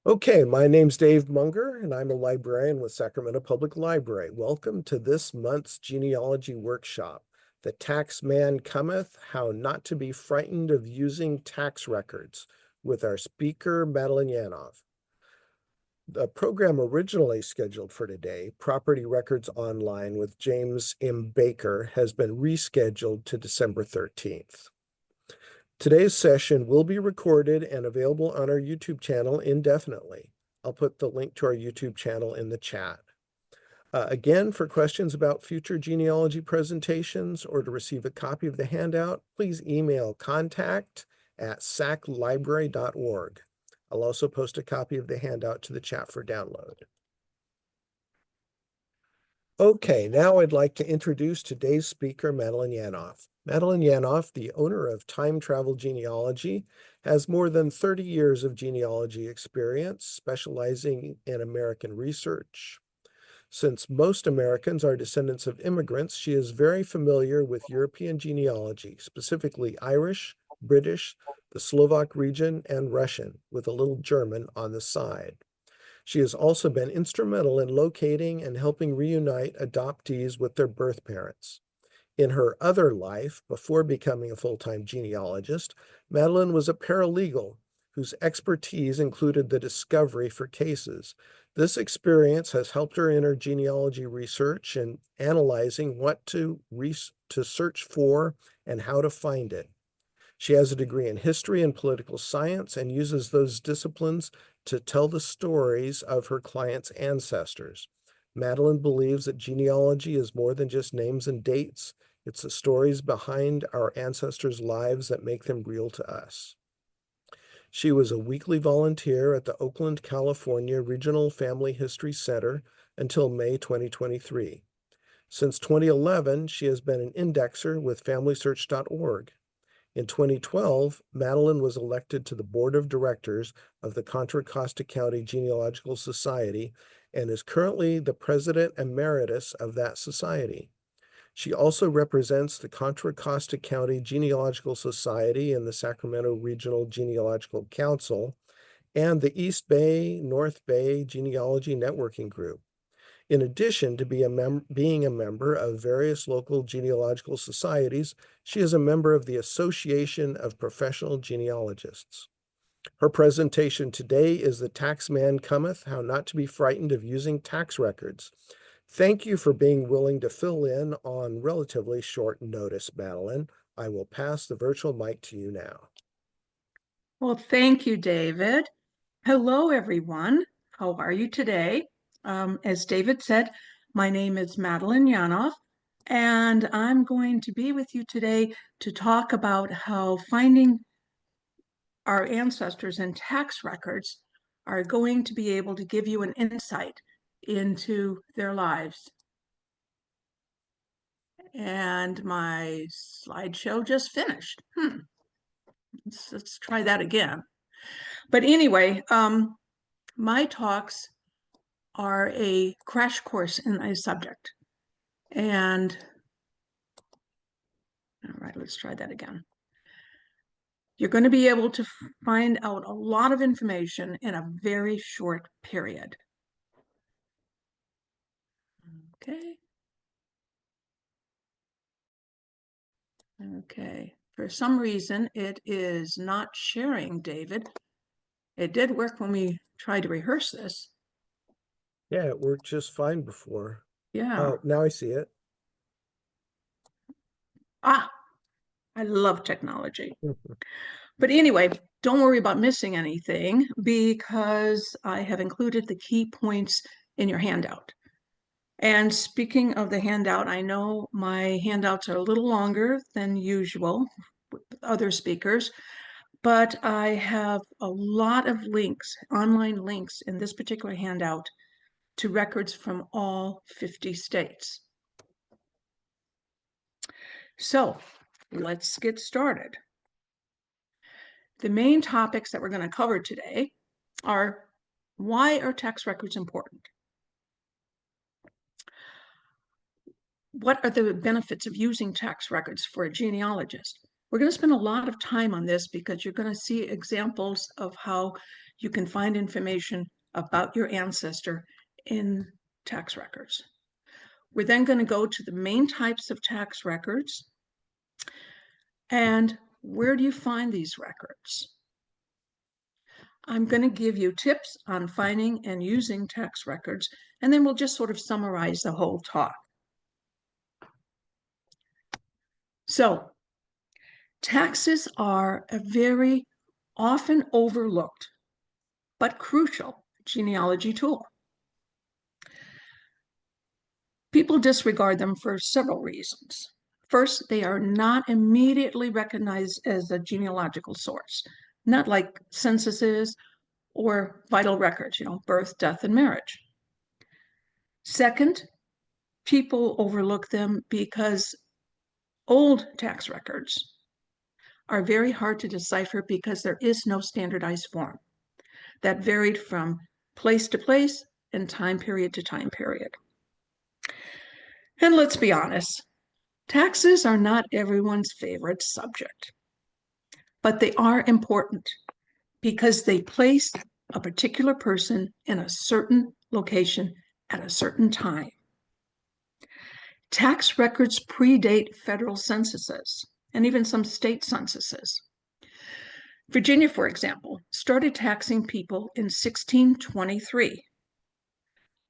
Okay, my name's Dave Munger, and I'm a librarian with Sacramento Public Library. Welcome to this month's genealogy workshop, The Taxman Cometh, How Not to Be Frightened of Using Tax Records, with our speaker, Madeline Yanov. The program originally scheduled for today, Property Records Online with James M. Baker, has been rescheduled to December 13th. Today's session will be recorded and available on our YouTube channel indefinitely. I'll put the link to our YouTube channel in the chat. Again, for questions about future genealogy presentations or to receive a copy of the handout, please email contact@saclibrary.org. I'll also post a copy of the handout to the chat for download. Okay, now I'd like to introduce today's speaker, Madeline Yanov. Madeline Yanov, the owner of Time Travel Genealogy, has more than 30 years of genealogy experience, specializing in American research. Since most Americans are descendants of immigrants, she is very familiar with European genealogy, specifically Irish, British, the Slovak region, and Russian, with a little German on the side. She has also been instrumental in locating and helping reunite adoptees with their birth parents. In her other life, before becoming a full-time genealogist, Madeline was a paralegal whose expertise included the discovery for cases. This experience has helped her in her genealogy research and analyzing what to search for and how to find it. She has a degree in history and political science and uses those disciplines to tell the stories of her clients' ancestors. Madeline believes that genealogy is more than just names and dates. It's the stories behind our ancestors' lives that make them real to us. She was a weekly volunteer at the Oakland, California Regional Family History Center until May 2023. Since 2011, she has been an indexer with FamilySearch.org. In 2012, Madeline was elected to the board of directors of the Contra Costa County Genealogical Society and is currently the president emeritus of that society. She also represents the Contra Costa County Genealogical Society in the Sacramento Regional Genealogical Council and the East Bay, North Bay Genealogy Networking Group. In addition to being a member of various local genealogical societies, she is a member of the Association of Professional Genealogists. Her presentation today is The Taxman Cometh, How Not to Be Frightened of Using Tax Records. Thank you for being willing to fill in on relatively short notice, Madeline. I will pass the virtual mic to you now. Well, thank you, David. Hello, everyone. How are you today? As David said, my name is Madeline Yanov, and I'm going to be with you today to talk about how finding our ancestors in tax records are going to be able to give you an insight into their lives. And my slideshow just finished. Let's try that again. But anyway, my talks are a crash course in a subject. And all right, let's try that again. You're going to be able to find out a lot of information in a very short period. Okay. Okay. For some reason, it is not sharing, David. It did work when we tried to rehearse this. Yeah, it worked just fine before. Yeah. Oh, now I see it. Ah, I love technology. But anyway, don't worry about missing anything because I have included the key points in your handout. And speaking of the handout, I know my handouts are a little longer than usual with other speakers, but I have a lot of links, online links in this particular handout to records from all 50 states. So let's get started. The main topics that we're going to cover today are: why are tax records important? What are the benefits of using tax records for a genealogist? We're going to spend a lot of time on this because you're going to see examples of how you can find information about your ancestor in tax records. We're then going to go to the main types of tax records. And where do you find these records? I'm going to give you tips on finding and using tax records, and then we'll just sort of summarize the whole talk. So, taxes are a very often overlooked but crucial genealogy tool. People disregard them for several reasons. First, they are not immediately recognized as a genealogical source, not like censuses or vital records, birth, death, and marriage. Second, people overlook them because old tax records are very hard to decipher because there is no standardized form that varied from place to place and time period to time period. And let's be honest, taxes are not everyone's favorite subject, but they are important because they place a particular person in a certain location at a certain time. Tax records predate federal censuses and even some state censuses. Virginia, for example, started taxing people in 1623.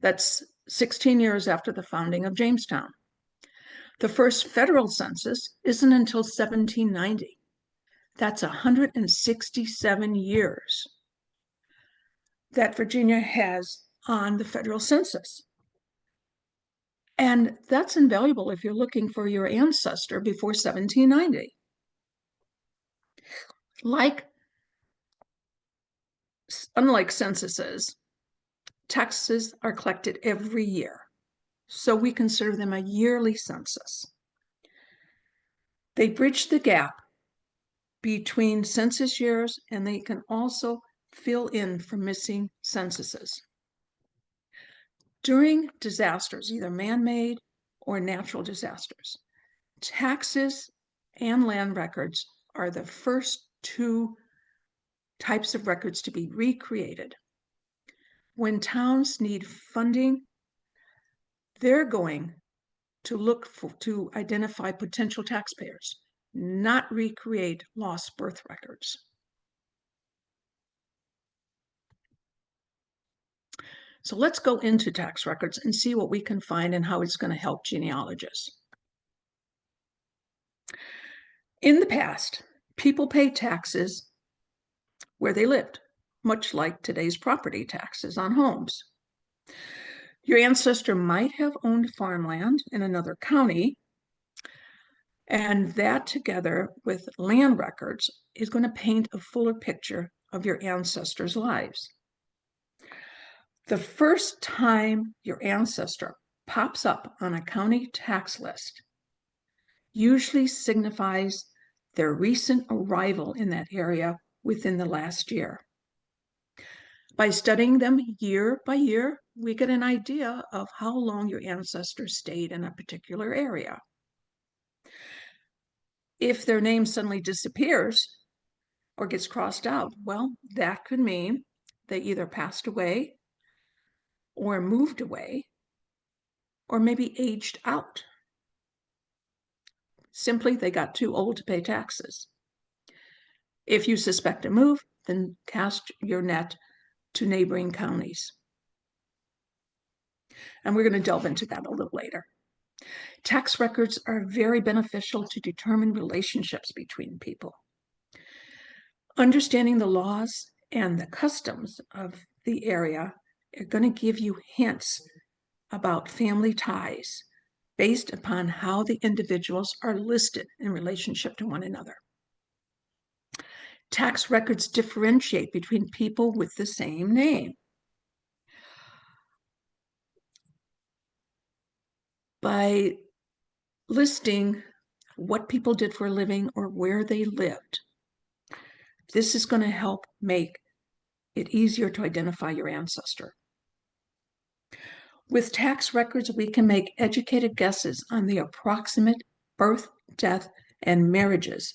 That's 16 years after the founding of Jamestown. The first federal census isn't until 1790. That's 167 years that Virginia has on the federal census. And that's invaluable if you're looking for your ancestor before 1790. Unlike censuses, taxes are collected every year, so we consider them a yearly census. They bridge the gap between census years, and they can also fill in for missing censuses. During disasters, either man-made or natural disasters, taxes and land records are the first two types of records to be recreated. When towns need funding, they're going to look to identify potential taxpayers, not recreate lost birth records. So let's go into tax records and see what we can find and how it's going to help genealogists. In the past, people paid taxes where they lived, much like today's property taxes on homes. Your ancestor might have owned farmland in another county, and that together with land records is going to paint a fuller picture of your ancestors' lives. The first time your ancestor pops up on a county tax list usually signifies their recent arrival in that area within the last year. By studying them year by year, we get an idea of how long your ancestors stayed in a particular area. If their name suddenly disappears or gets crossed out, well, that could mean they either passed away or moved away or maybe aged out. Simply, they got too old to pay taxes. If you suspect a move, then cast your net to neighboring counties. And we're going to delve into that a little later. Tax records are very beneficial to determine relationships between people. Understanding the laws and the customs of the area are going to give you hints about family ties based upon how the individuals are listed in relationship to one another. Tax records differentiate between people with the same name. By listing what people did for a living or where they lived, this is going to help make it easier to identify your ancestor. With tax records, we can make educated guesses on the approximate birth, death, and marriages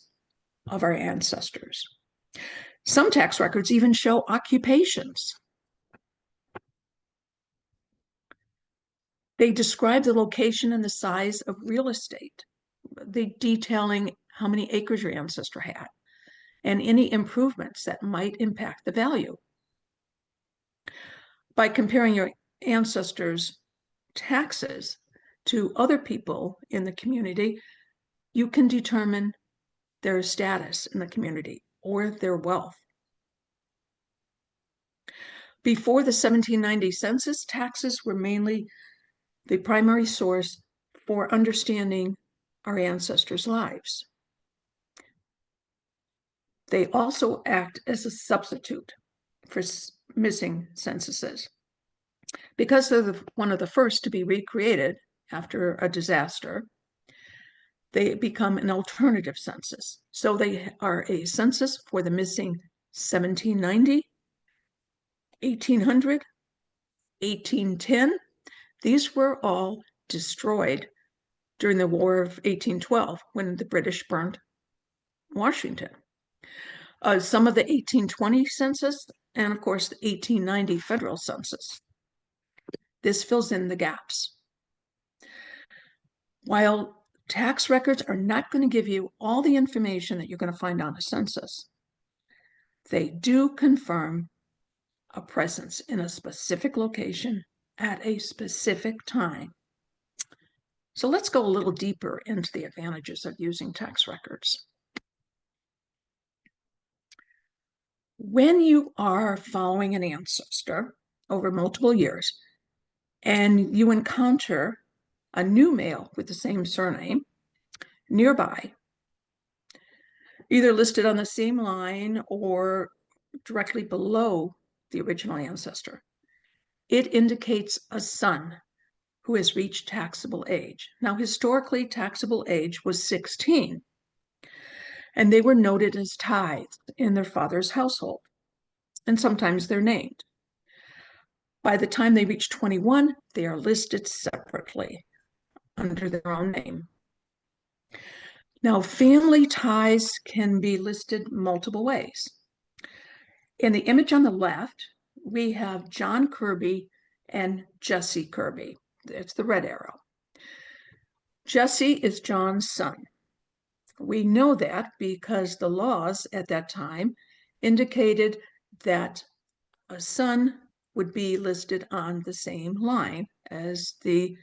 of our ancestors. Some tax records even show occupations. They describe the location and the size of real estate, detailing how many acres your ancestor had and any improvements that might impact the value. By comparing your ancestors' taxes to other people in the community, you can determine their status in the community or their wealth. Before the 1790 census, taxes were mainly the primary source for understanding our ancestors' lives. They also act as a substitute for missing censuses. Because they're one of the first to be recreated after a disaster, they become an alternative census. So they are a census for the missing 1790, 1800, 1810. These were all destroyed during the War of 1812 when the British burned Washington. Some of the 1820 census, and of course the 1890 federal census. This fills in the gaps. While tax records are not going to give you all the information that you're going to find on a census, they do confirm a presence in a specific location at a specific time. So let's go a little deeper into the advantages of using tax records. When you are following an ancestor over multiple years and you encounter a new male with the same surname nearby, either listed on the same line or directly below the original ancestor, it indicates a son who has reached taxable age. Now, historically, taxable age was 16, and they were noted as tithes in their father's household, and sometimes they're named. By the time they reach 21, they are listed separately under their own name. Now, family ties can be listed multiple ways. In the image on the left, we have John Kirby and Jesse Kirby. It's the red arrow. Jesse is John's son. We know that because the laws at that time indicated that a son would be listed on the same line as the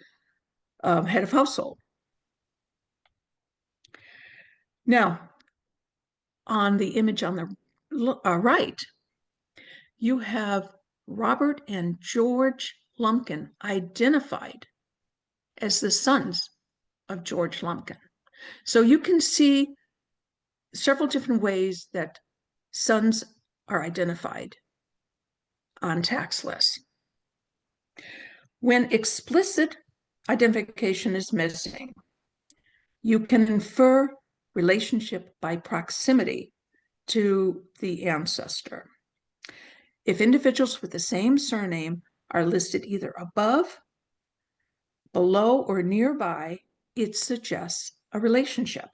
head of household. Now, on the image on the right, you have Robert and George Lumpkin identified as the sons of George Lumpkin. So you can see several different ways that sons are identified on tax lists. When explicit identification is missing, you can infer relationship by proximity to the ancestor. If individuals with the same surname are listed either above, below, or nearby, it suggests a relationship.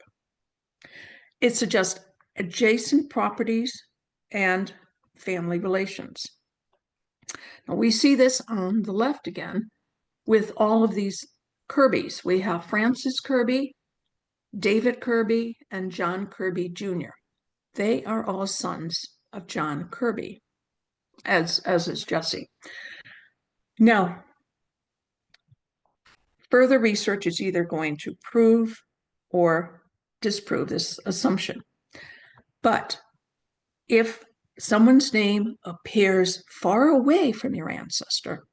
It suggests adjacent properties and family relations. Now, we see this on the left again with all of these Kirbys. We have Francis Kirby, David Kirby, and John Kirby Jr. They are all sons of John Kirby, as is Jesse. Now, further research is either going to prove or disprove this assumption. But if someone's name appears far away from your ancestor,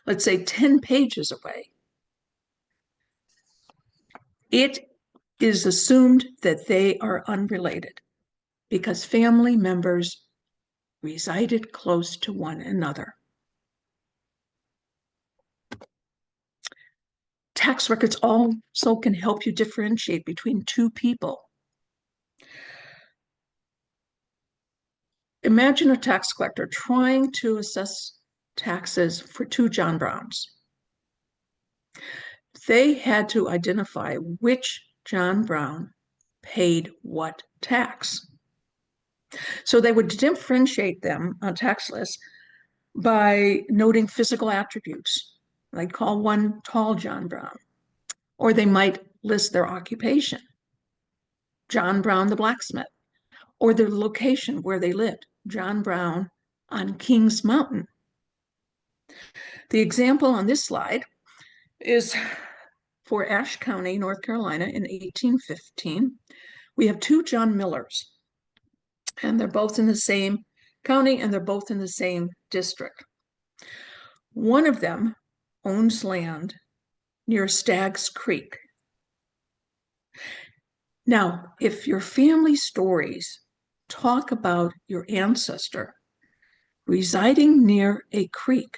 let's say 10 pages away, it is assumed that they are unrelated because family members resided close to one another. Tax records also can help you differentiate between two people. Imagine a tax collector trying to assess taxes for two John Browns. They had to identify which John Brown paid what tax. So they would differentiate them on tax lists by noting physical attributes. They'd call one tall John Brown, or they might list their occupation, John Brown the blacksmith, or their location where they lived, John Brown on Kings Mountain. The example on this slide is for Ashe County, North Carolina in 1815. We have two John Millers, and they're both in the same county and they're both in the same district. One of them owns land near Staggs Creek. Now, if your family stories talk about your ancestor residing near a creek,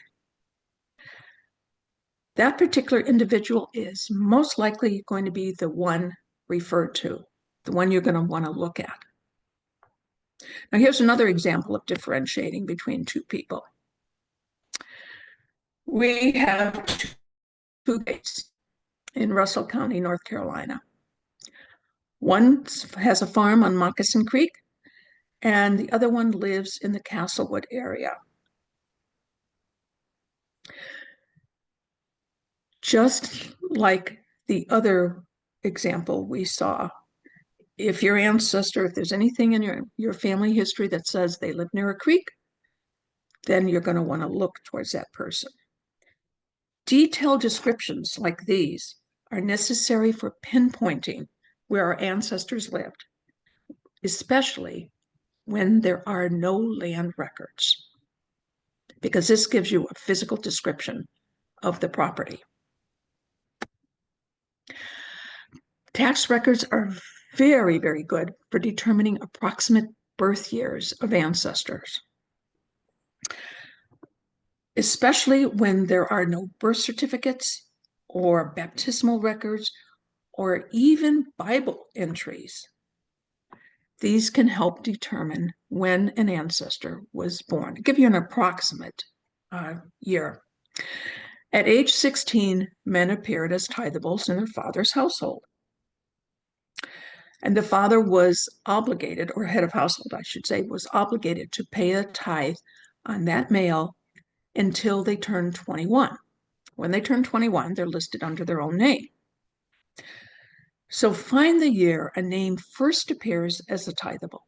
that particular individual is most likely going to be the one referred to, the one you're going to want to look at. Now, here's another example of differentiating between two people. We have two dates in Russell County, North Carolina. One has a farm on Moccasin Creek, and the other one lives in the Castlewood area. Just like the other example we saw, if your ancestor, if there's anything in your family history that says they live near a creek, then you're going to want to look towards that person. Detailed descriptions like these are necessary for pinpointing where our ancestors lived, especially when there are no land records, because this gives you a physical description of the property. Tax records are very, very good for determining approximate birth years of ancestors, especially when there are no birth certificates or baptismal records or even Bible entries. These can help determine when an ancestor was born. I'll give you an approximate year. At age 16, men appeared as tithables in their father's household. And the father was obligated, or head of household, I should say, was obligated to pay a tithe on that male until they turned 21. When they turn 21, they're listed under their own name. So find the year a name first appears as a tithable.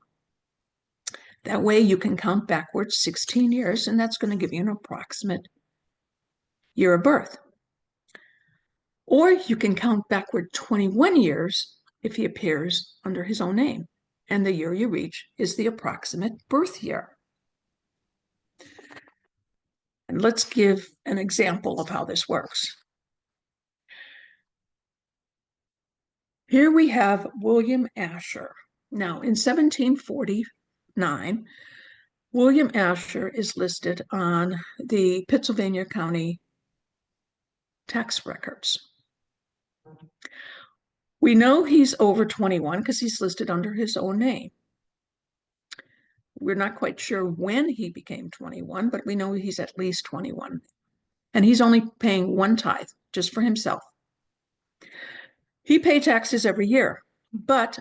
That way you can count backwards 16 years, and that's going to give you an approximate year of birth. Or you can count backward 21 years if he appears under his own name, and the year you reach is the approximate birth year. And let's give an example of how this works. Here we have William Asher. Now, in 1749, William Asher is listed on the Pittsylvania County tax records. We know he's over 21 because he's listed under his own name. We're not quite sure when he became 21, but we know he's at least 21. And he's only paying one tithe just for himself. He pays taxes every year, but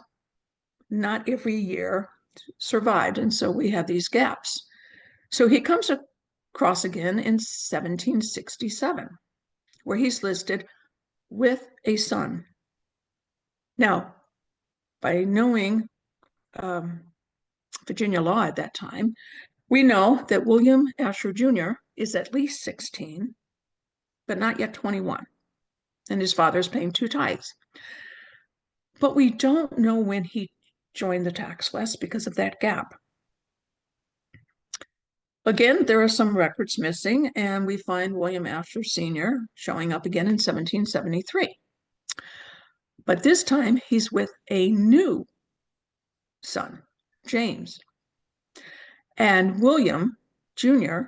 not every year survived. And so we have these gaps. So he comes across again in 1767, where he's listed with a son. Now, by knowing Virginia law at that time, we know that William Asher Jr. is at least 16, but not yet 21, and his father's paying two tithes. But we don't know when he joined the tax list because of that gap. Again, there are some records missing, and we find William Asher Sr. showing up again in 1773. But this time, he's with a new son, James. And William Jr.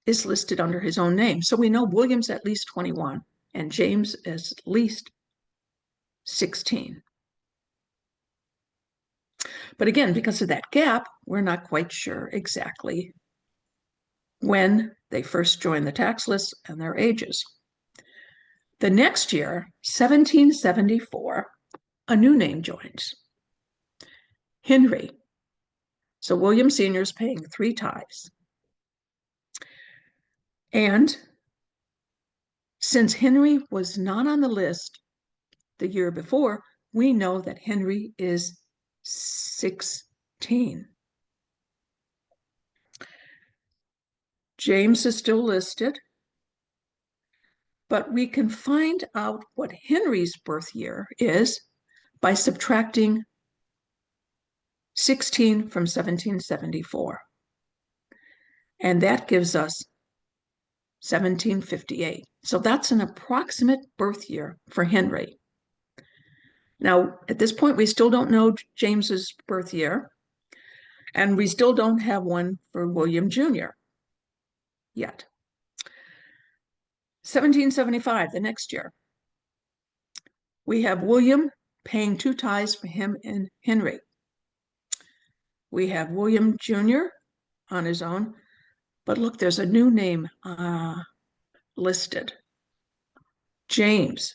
is listed under his own name. So we know William's at least 21, and James is at least 16. But again, because of that gap, we're not quite sure exactly when they first joined the tax list and their ages. The next year, 1774, a new name joins, Henry. So William Sr. is paying 3 tithes. And since Henry was not on the list the year before, we know that Henry is 16. James is still listed, but we can find out what Henry's birth year is by subtracting 16 from 1774. And that gives us 1758. So that's an approximate birth year for Henry. Now, at this point, we still don't know James's birth year, and we still don't have one for William Jr. yet. 1775, the next year, we have William paying 2 tithes for him and Henry. We have William Jr. on his own, but look, there's a new name listed, James,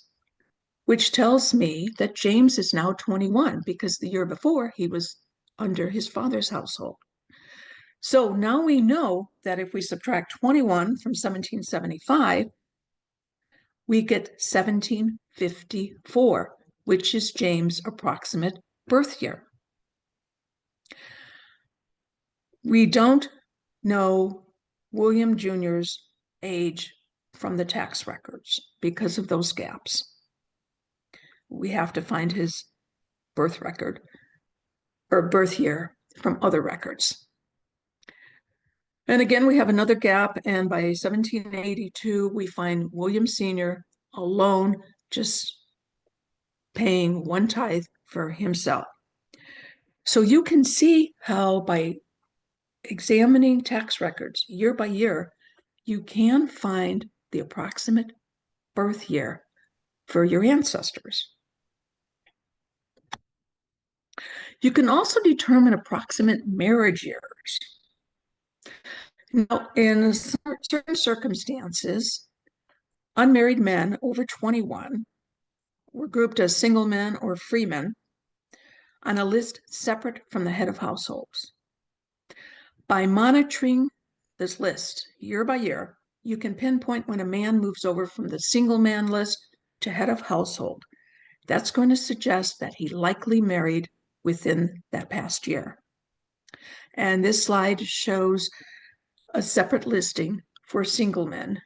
which tells me that James is now 21 because the year before he was under his father's household. So now we know that if we subtract 21 from 1775, we get 1754, which is James' approximate birth year. We don't know William Jr.'s age from the tax records because of those gaps. We have to find his birth record or birth year from other records. And again, we have another gap, and by 1782, we find William Sr. alone just paying 1 tithe for himself. So you can see how by examining tax records year by year, you can find the approximate birth year for your ancestors. You can also determine approximate marriage years. Now, in certain circumstances, unmarried men over 21 were grouped as single men or free men on a list separate from the head of households. By monitoring this list year by year, you can pinpoint when a man moves over from the single man list to head of household. That's going to suggest that he likely married within that past year. And this slide shows a separate listing for single men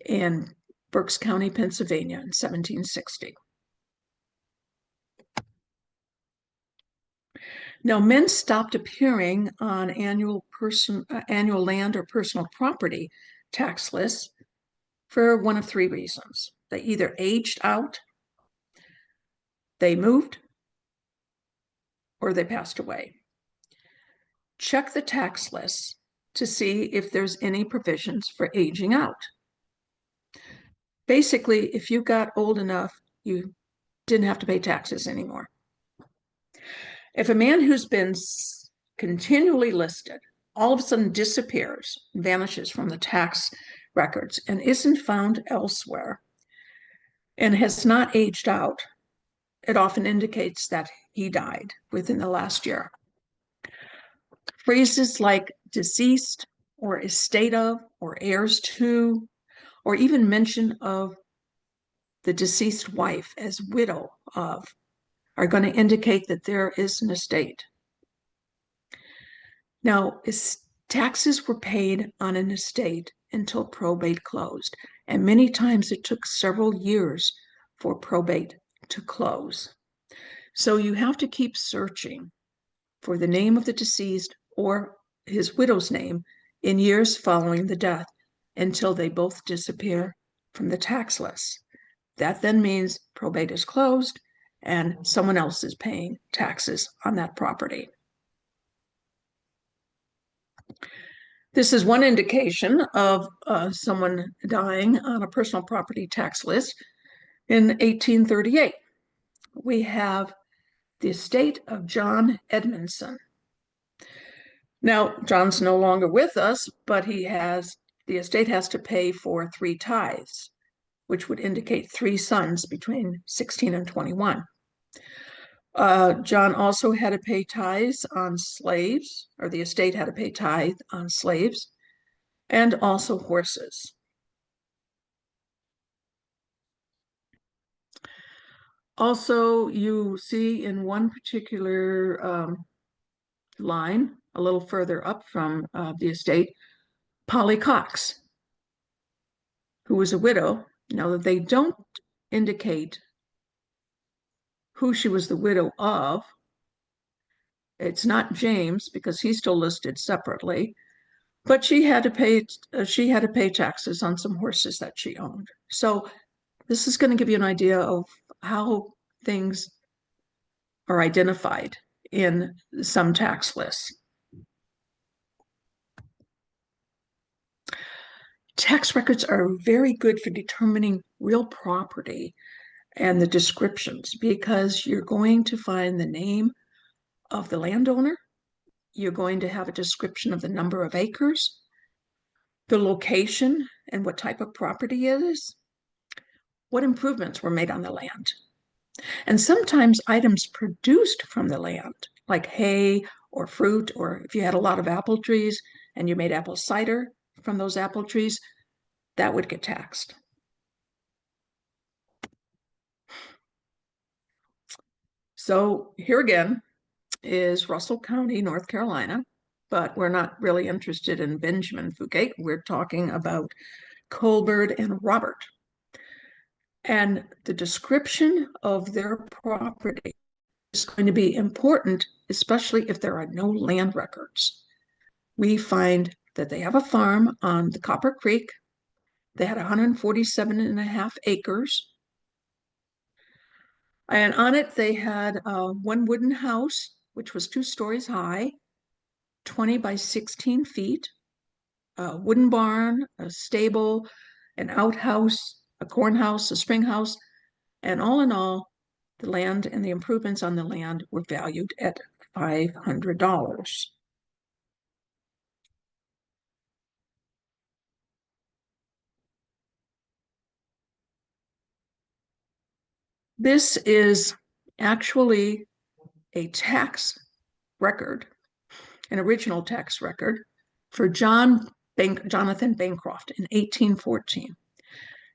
in Berks County, Pennsylvania in 1760. Now, men stopped appearing on annual land or personal property tax lists for one of 3 reasons. They either aged out, they moved, or they passed away. Check the tax lists to see if there's any provisions for aging out. Basically, if you got old enough, you didn't have to pay taxes anymore. If a man who's been continually listed all of a sudden disappears, vanishes from the tax records, and isn't found elsewhere, and has not aged out, it often indicates that he died within the last year. Phrases like deceased or estate of or heirs to, or even mention of the deceased wife as widow of, are going to indicate that there is an estate. Now, taxes were paid on an estate until probate closed, and many times it took several years for probate to close. So you have to keep searching for the name of the deceased or his widow's name in years following the death until they both disappear from the tax list. That then means probate is closed and someone else is paying taxes on that property. This is one indication of someone dying on a personal property tax list in 1838. We have the estate of John Edmondson. Now, John's no longer with us, but the estate has to pay for 3 tithes, which would indicate 3 sons between 16 and 21. John also had to pay tithes on slaves, or the estate had to pay tithe on slaves, and also horses. Also, you see in one particular line, a little further up from the estate, Polly Cox, who was a widow. Now, they don't indicate who she was the widow of. It's not James because he's still listed separately, but she had to pay taxes on some horses that she owned. So this is going to give you an idea of how things are identified in some tax lists. Tax records are very good for determining real property and the descriptions because you're going to find the name of the landowner. You're going to have a description of the number of acres, the location and what type of property it is, what improvements were made on the land, and sometimes items produced from the land, like hay or fruit, or if you had a lot of apple trees and you made apple cider from those apple trees, that would get taxed. So here again is Russell County, North Carolina, but we're not really interested in Benjamin Fugate. We're talking about Colbert and Robert. And the description of their property is going to be important, especially if there are no land records. We find that they have a farm on the Copper Creek. They had 147 and a half acres. And on it, they had one wooden house, which was 2 stories high, 20 by 16 feet, a wooden barn, a stable, an outhouse, a corn house, a spring house, and all in all, the land and the improvements on the land were valued at $500. This is actually a tax record, an original tax record for Jonathan Bancroft in 1814.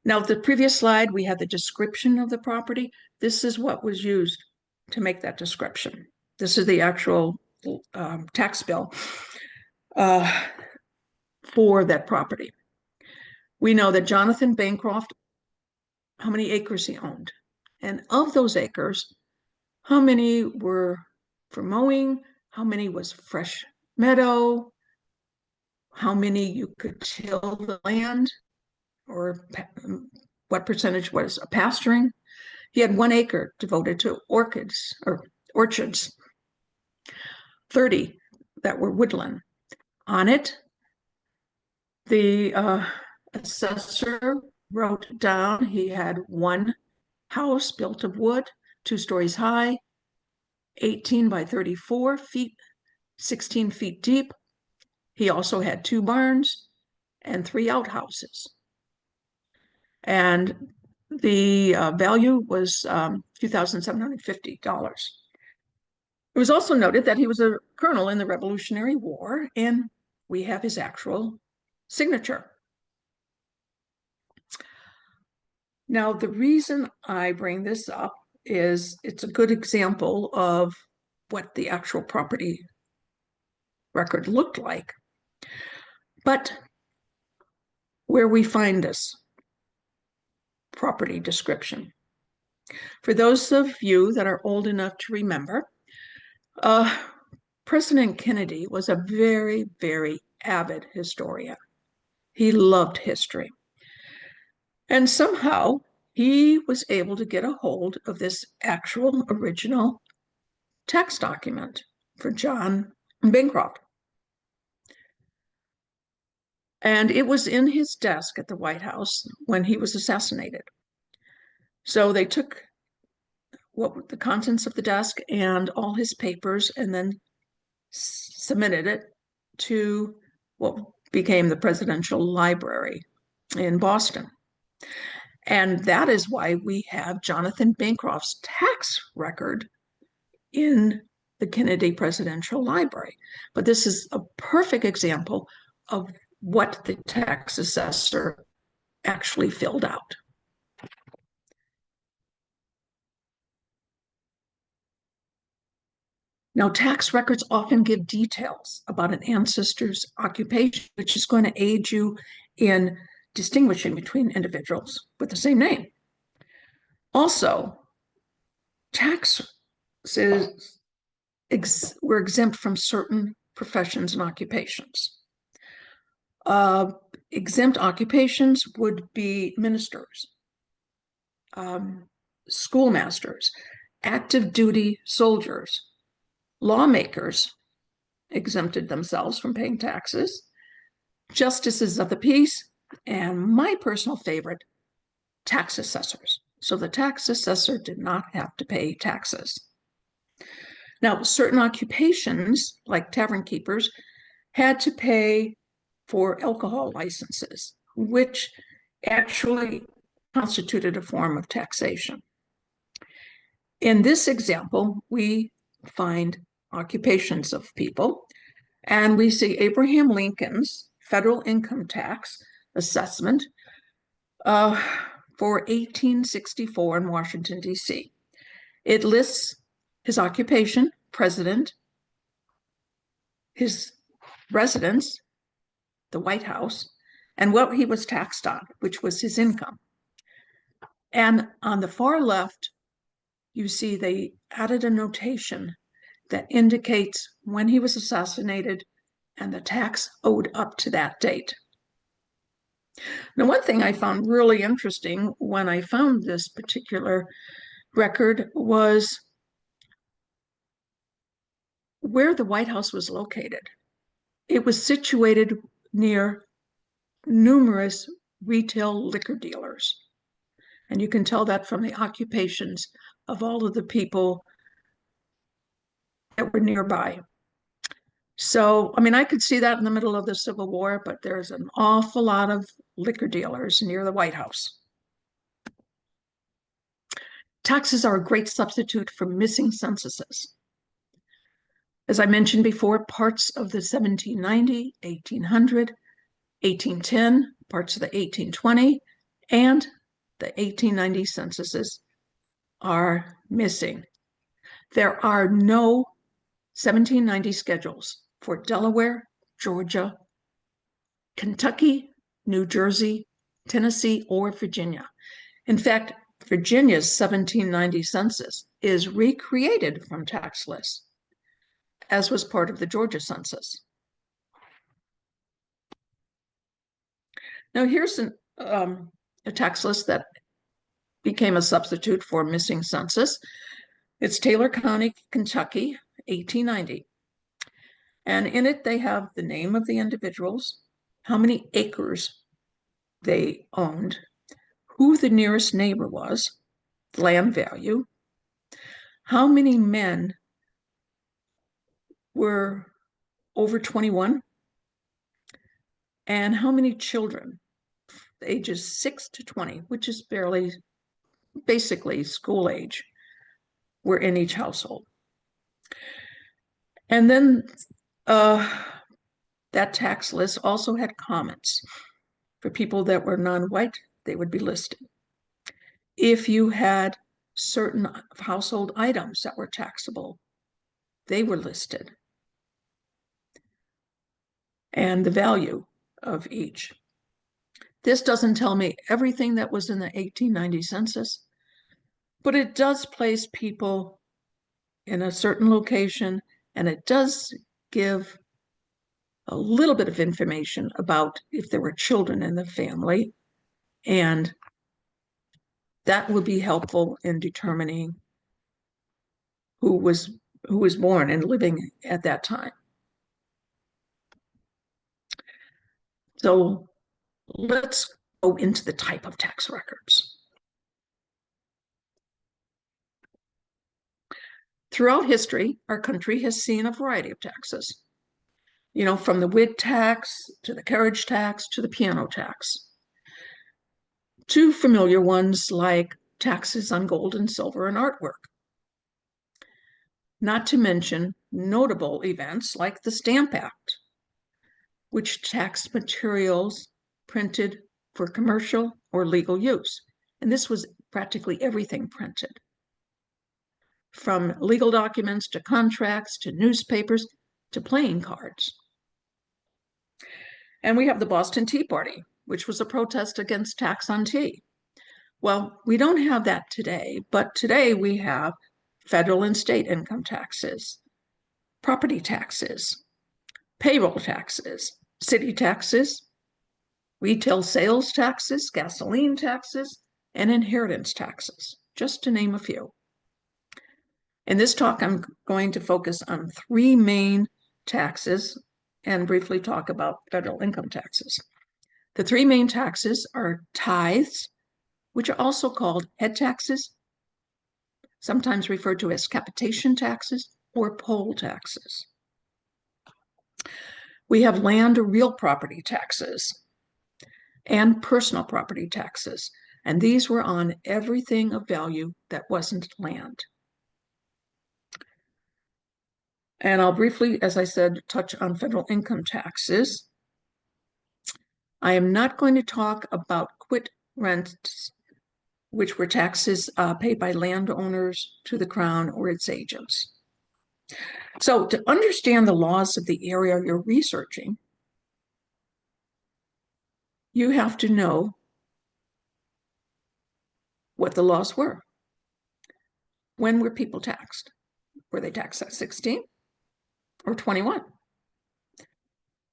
Now, the previous slide, we had the description of the property. This is what was used to make that description. This is the actual tax bill for that property. We know that Jonathan Bancroft, how many acres he owned. And of those acres, how many were for mowing, how many was fresh meadow, how many you could till the land, or what percentage was a pasturing. He had 1 acre devoted to orchids or orchards, 30 that were woodland. On it, the assessor wrote down he had 1 house built of wood, 2 stories high, 18 by 34 feet, 16 feet deep. He also had 2 barns and 3 outhouses. And the value was $2,750. It was also noted that he was a colonel in the Revolutionary War, and we have his actual signature. Now, the reason I bring this up is it's a good example of what the actual property record looked like. But where we find this property description. For those of you that are old enough to remember, President Kennedy was a very, very avid historian. He loved history. And somehow he was able to get a hold of this actual original tax document for John Bancroft. And it was in his desk at the White House when he was assassinated. So they took the contents of the desk and all his papers and then submitted it to what became the Presidential Library in Boston. And that is why we have Jonathan Bancroft's tax record in the Kennedy Presidential Library. But this is a perfect example of what the tax assessor actually filled out. Now, tax records often give details about an ancestor's occupation, which is going to aid you in distinguishing between individuals with the same name. Also, taxes were exempt from certain professions and occupations. Exempt occupations would be ministers, schoolmasters, active duty soldiers, lawmakers exempted themselves from paying taxes, justices of the peace, and my personal favorite, tax assessors. So the tax assessor did not have to pay taxes. Now, certain occupations, like tavern keepers, had to pay for alcohol licenses, which actually constituted a form of taxation. In this example, we find occupations of people, and we see Abraham Lincoln's federal income tax assessment for 1864 in Washington, D.C. It lists his occupation, president, his residence, the White House, and what he was taxed on, which was his income. And on the far left, you see they added a notation that indicates when he was assassinated and the tax owed up to that date. Now, one thing I found really interesting when I found this particular record was where the White House was located. It was situated near numerous retail liquor dealers. And you can tell that from the occupations of all of the people that were nearby. So, I mean, I could see that in the middle of the Civil War, but there's an awful lot of liquor dealers near the White House. Taxes are a great substitute for missing censuses. As I mentioned before, parts of the 1790, 1800, 1810, parts of the 1820, and the 1890 censuses are missing. There are no 1790 schedules for Delaware, Georgia, Kentucky, New Jersey, Tennessee, or Virginia. In fact, Virginia's 1790 census is recreated from tax lists, as was part of the Georgia census. Now here's a tax list that became a substitute for missing census. It's Taylor County, Kentucky, 1890. And in it, they have the name of the individuals, how many acres they owned, who the nearest neighbor was, land value, how many men were over 21, and how many children, ages 6 to 20, which is barely, basically school age, were in each household. And then that tax list also had comments. For people that were non-white, they would be listed. If you had certain household items that were taxable, they were listed. And the value of each. This doesn't tell me everything that was in the 1890 census, but it does place people in a certain location, and it does give a little bit of information about if there were children in the family, and that would be helpful in determining who was born and living at that time. So let's go into the type of tax records. Throughout history, our country has seen a variety of taxes, you know, from the wig tax to the carriage tax to the piano tax. Two familiar ones like taxes on gold and silver and artwork. not to mention notable events like the Stamp Act, which taxed materials printed for commercial or legal use. And this was practically everything printed, from legal documents to contracts to newspapers to playing cards. And we have the Boston Tea Party, which was a protest against tax on tea. Well, we don't have that today, but today we have federal and state income taxes, property taxes, payroll taxes, city taxes, retail sales taxes, gasoline taxes, and inheritance taxes, just to name a few. In this talk, I'm going to focus on three main taxes and briefly talk about federal income taxes. The three main taxes are tithes, which are also called head taxes, sometimes referred to as capitation taxes or poll taxes. We have land or real property taxes and personal property taxes, and these were on everything of value that wasn't land. And I'll briefly, as I said, touch on federal income taxes. I am not going to talk about quit rents, which were taxes paid by landowners to the Crown or its agents. So to understand the laws of the area you're researching, you have to know what the laws were. When were people taxed? Were they taxed at 16 or 21?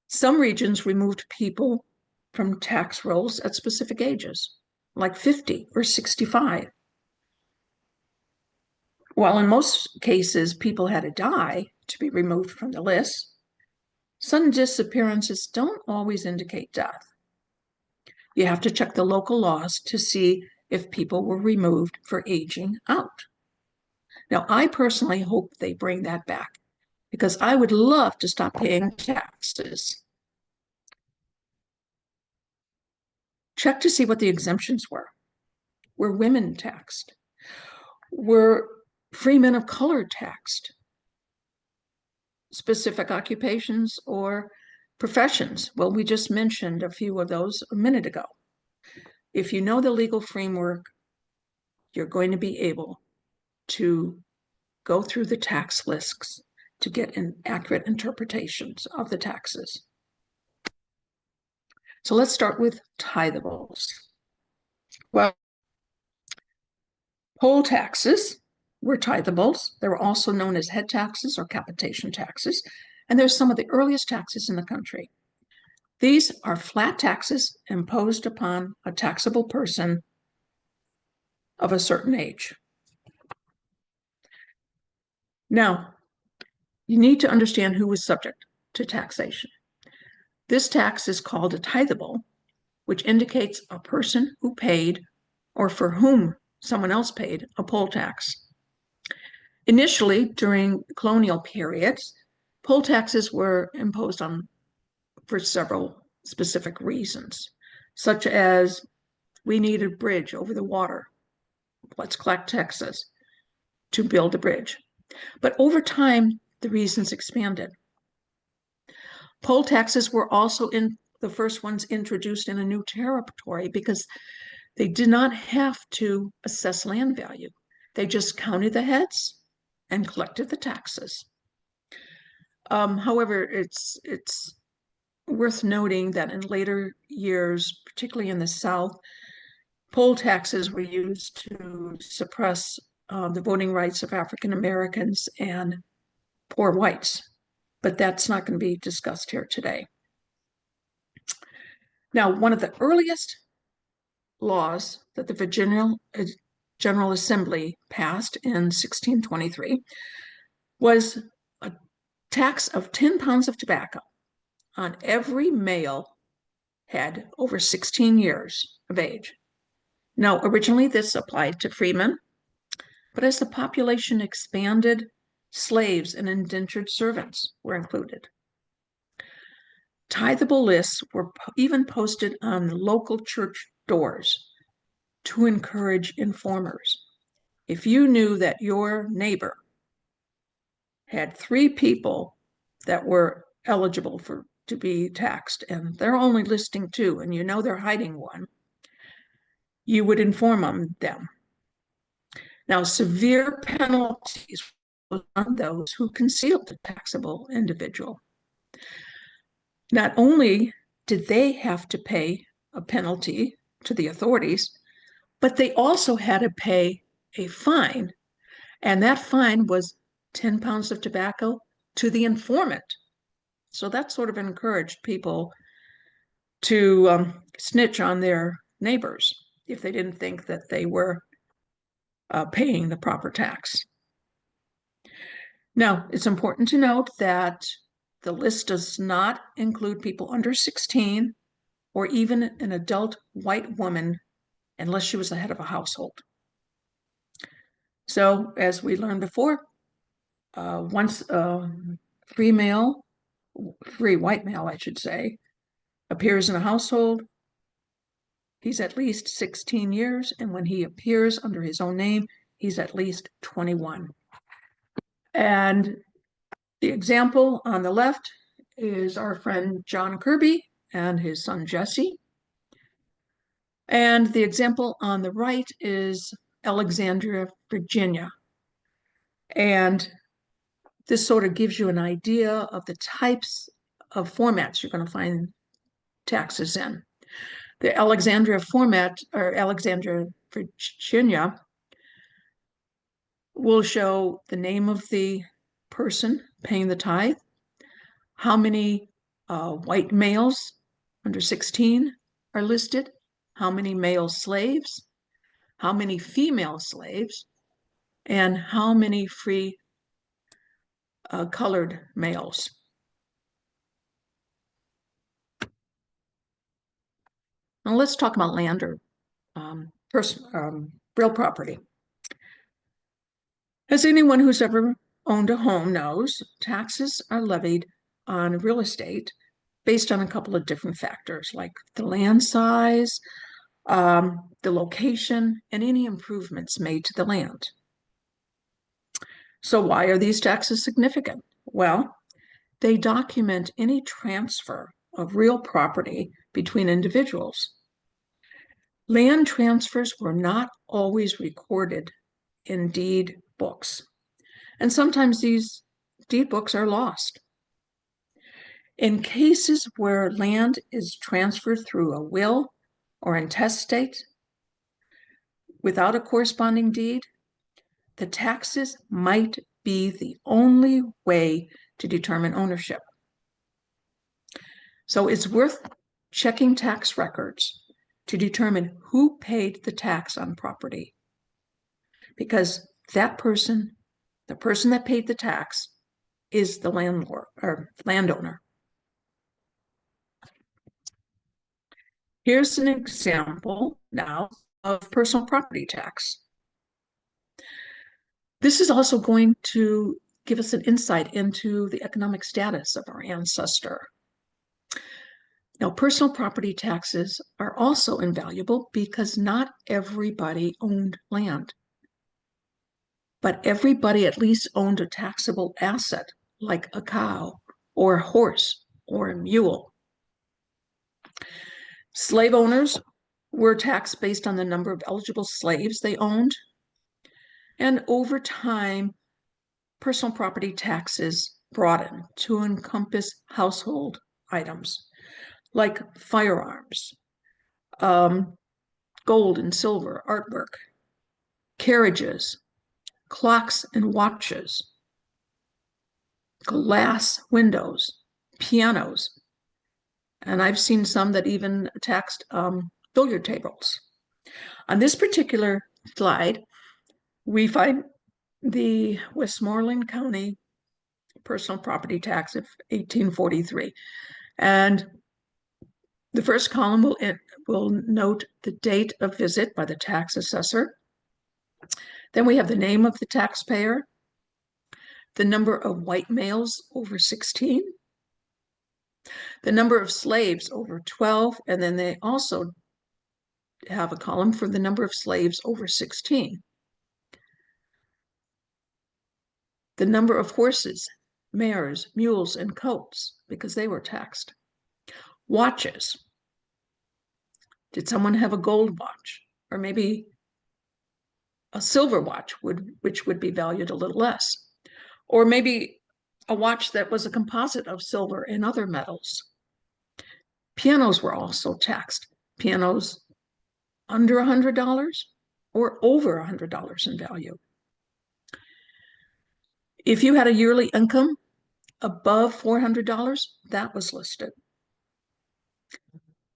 Some regions removed people from tax rolls at specific ages, like 50 or 65. While in most cases people had to die to be removed from the list, sudden disappearances don't always indicate death. You have to check the local laws to see if people were removed for aging out. Now, I personally hope they bring that back because I would love to stop paying taxes. Check to see what the exemptions were. Were women taxed? Were free men of color taxed? Specific occupations or professions? Well, we just mentioned a few of those a minute ago. If you know the legal framework, you're going to be able to go through the tax lists to get an accurate interpretations of the taxes. So let's start with tithables. Well, poll taxes were tithables. They were also known as head taxes or capitation taxes, and they're some of the earliest taxes in the country. These are flat taxes imposed upon a taxable person of a certain age. Now, you need to understand who was subject to taxation. This tax is called a tithable, which indicates a person who paid or for whom someone else paid a poll tax. Initially, during colonial periods, poll taxes were imposed on for several specific reasons, such as we need a bridge over the water. Let's collect taxes to build a bridge. But over time, the reasons expanded. Poll taxes were also the first ones introduced in a new territory because they did not have to assess land value. They just counted the heads and collected the taxes. However, it's worth noting that in later years, particularly in the South, poll taxes were used to suppress the voting rights of African Americans and poor whites, but that's not going to be discussed here today. Now, one of the earliest laws that the Virginia General Assembly passed in 1623 was a tax of 10 pounds of tobacco on every male head over 16 years of age. Now, originally this applied to freemen, but as the population expanded, slaves and indentured servants were included. Tithable lists were even posted on local church doors to encourage informers. If you knew that your neighbor had 3 people that were eligible to be taxed, and they're only listing 2, and you know they're hiding one, you would inform them. Now, severe penalties on those who concealed the taxable individual. Not only did they have to pay a penalty to the authorities, but they also had to pay a fine, and that fine was 10 pounds of tobacco to the informant. So that sort of encouraged people to snitch on their neighbors if they didn't think that they were paying the proper tax. Now, it's important to note that the list does not include people under 16 or even an adult white woman unless she was the head of a household. So, as we learned before, once a free white male, I should say, appears in a household, he's at least 16 years, and when he appears under his own name, he's at least 21. And the example on the left is our friend John Kirby and his son Jesse. And the example on the right is Alexandria, Virginia. And this sort of gives you an idea of the types of formats you're going to find taxes in. The Alexandria format, or Alexandria, Virginia, will show the name of the person paying the tithe, how many white males under 16 are listed, how many male slaves, how many female slaves, and how many free colored males. Now let's talk about land or real property. As anyone who's ever owned a home knows, taxes are levied on real estate based on a couple of different factors, like the land size, the location, and any improvements made to the land. So why are these taxes significant? Well, they document any transfer of real property between individuals. Land transfers were not always recorded in deed books, and sometimes these deed books are lost. In cases where land is transferred through a will or intestate without a corresponding deed, the taxes might be the only way to determine ownership. So it's worth checking tax records to determine who paid the tax on property, because that person, the person that paid the tax, is the landlord or landowner. Here's an example now of personal property tax. This is also going to give us an insight into the economic status of our ancestor. Now, personal property taxes are also invaluable because not everybody owned land, but everybody at least owned a taxable asset like a cow or a horse or a mule. Slave owners were taxed based on the number of eligible slaves they owned. And over time, personal property taxes broadened to encompass household items like firearms, gold and silver artwork, carriages, clocks and watches, glass windows, pianos, and I've seen some that even taxed billiard tables. On this particular slide, we find the Westmoreland County personal property tax of 1843. And the first column will note the date of visit by the tax assessor. Then we have the name of the taxpayer, the number of white males over 16, the number of slaves over 12, and then they also have a column for the number of slaves over 16. the number of horses, mares, mules, and colts, because they were taxed. Watches. Did someone have a gold watch? Or maybe a silver watch, which would be valued a little less. Or maybe a watch that was a composite of silver and other metals. Pianos were also taxed. Pianos under $100 or over $100 in value. If you had a yearly income above $400, that was listed.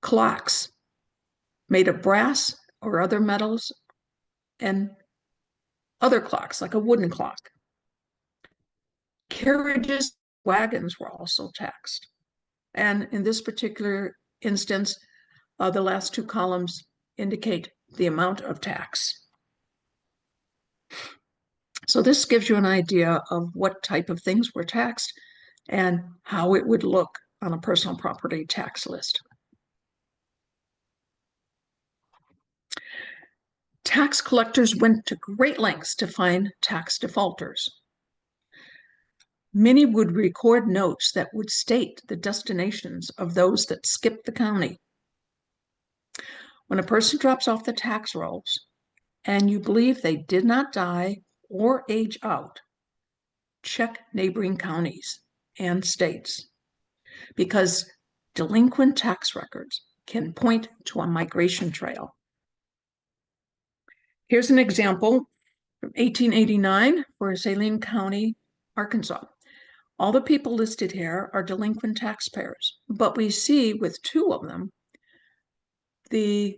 Clocks made of brass or other metals, and other clocks, like a wooden clock. Carriages, wagons were also taxed. And in this particular instance, the last two columns indicate the amount of tax. So this gives you an idea of what type of things were taxed and how it would look on a personal property tax list. Tax collectors went to great lengths to find tax defaulters. Many would record notes that would state the destinations of those that skipped the county. When a person drops off the tax rolls and you believe they did not die or age out, check neighboring counties and states, because delinquent tax records can point to a migration trail. Here's an example from 1889 for Saline County, Arkansas. All the people listed here are delinquent taxpayers, but we see with two of them, the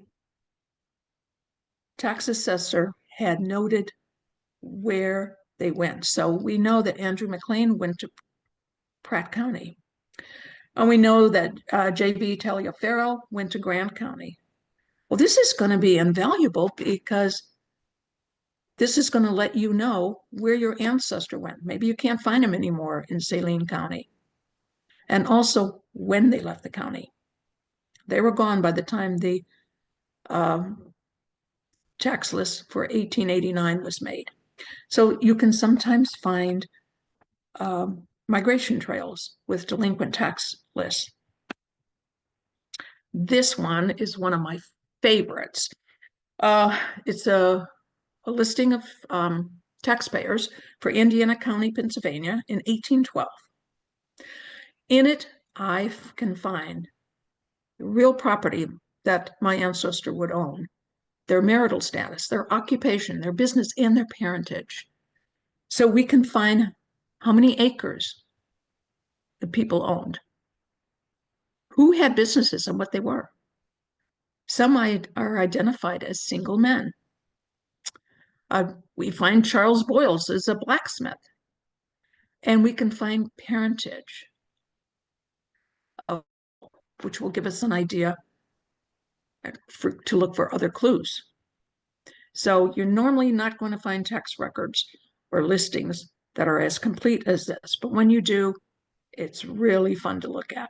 tax assessor had noted where they went. So we know that Andrew McLean went to Pratt County. And we know that J.B. Taliaferro went to Grant County. Well, this is going to be invaluable because this is going to let you know where your ancestor went. Maybe you can't find him anymore in Saline County. And also when they left the county. They were gone by the time the tax list for 1889 was made. So you can sometimes find migration trails with delinquent tax lists. This one is one of my favorites. It's a listing of taxpayers for Indiana County, Pennsylvania in 1812. In it, I can find real property that my ancestor would own, their marital status, their occupation, their business, and their parentage. So we can find how many acres the people owned, who had businesses and what they were. Some are identified as single men. We find Charles Boyles as a blacksmith, and we can find parentage, which will give us an idea to look for other clues. So you're normally not going to find tax records or listings that are as complete as this, but when you do, it's really fun to look at.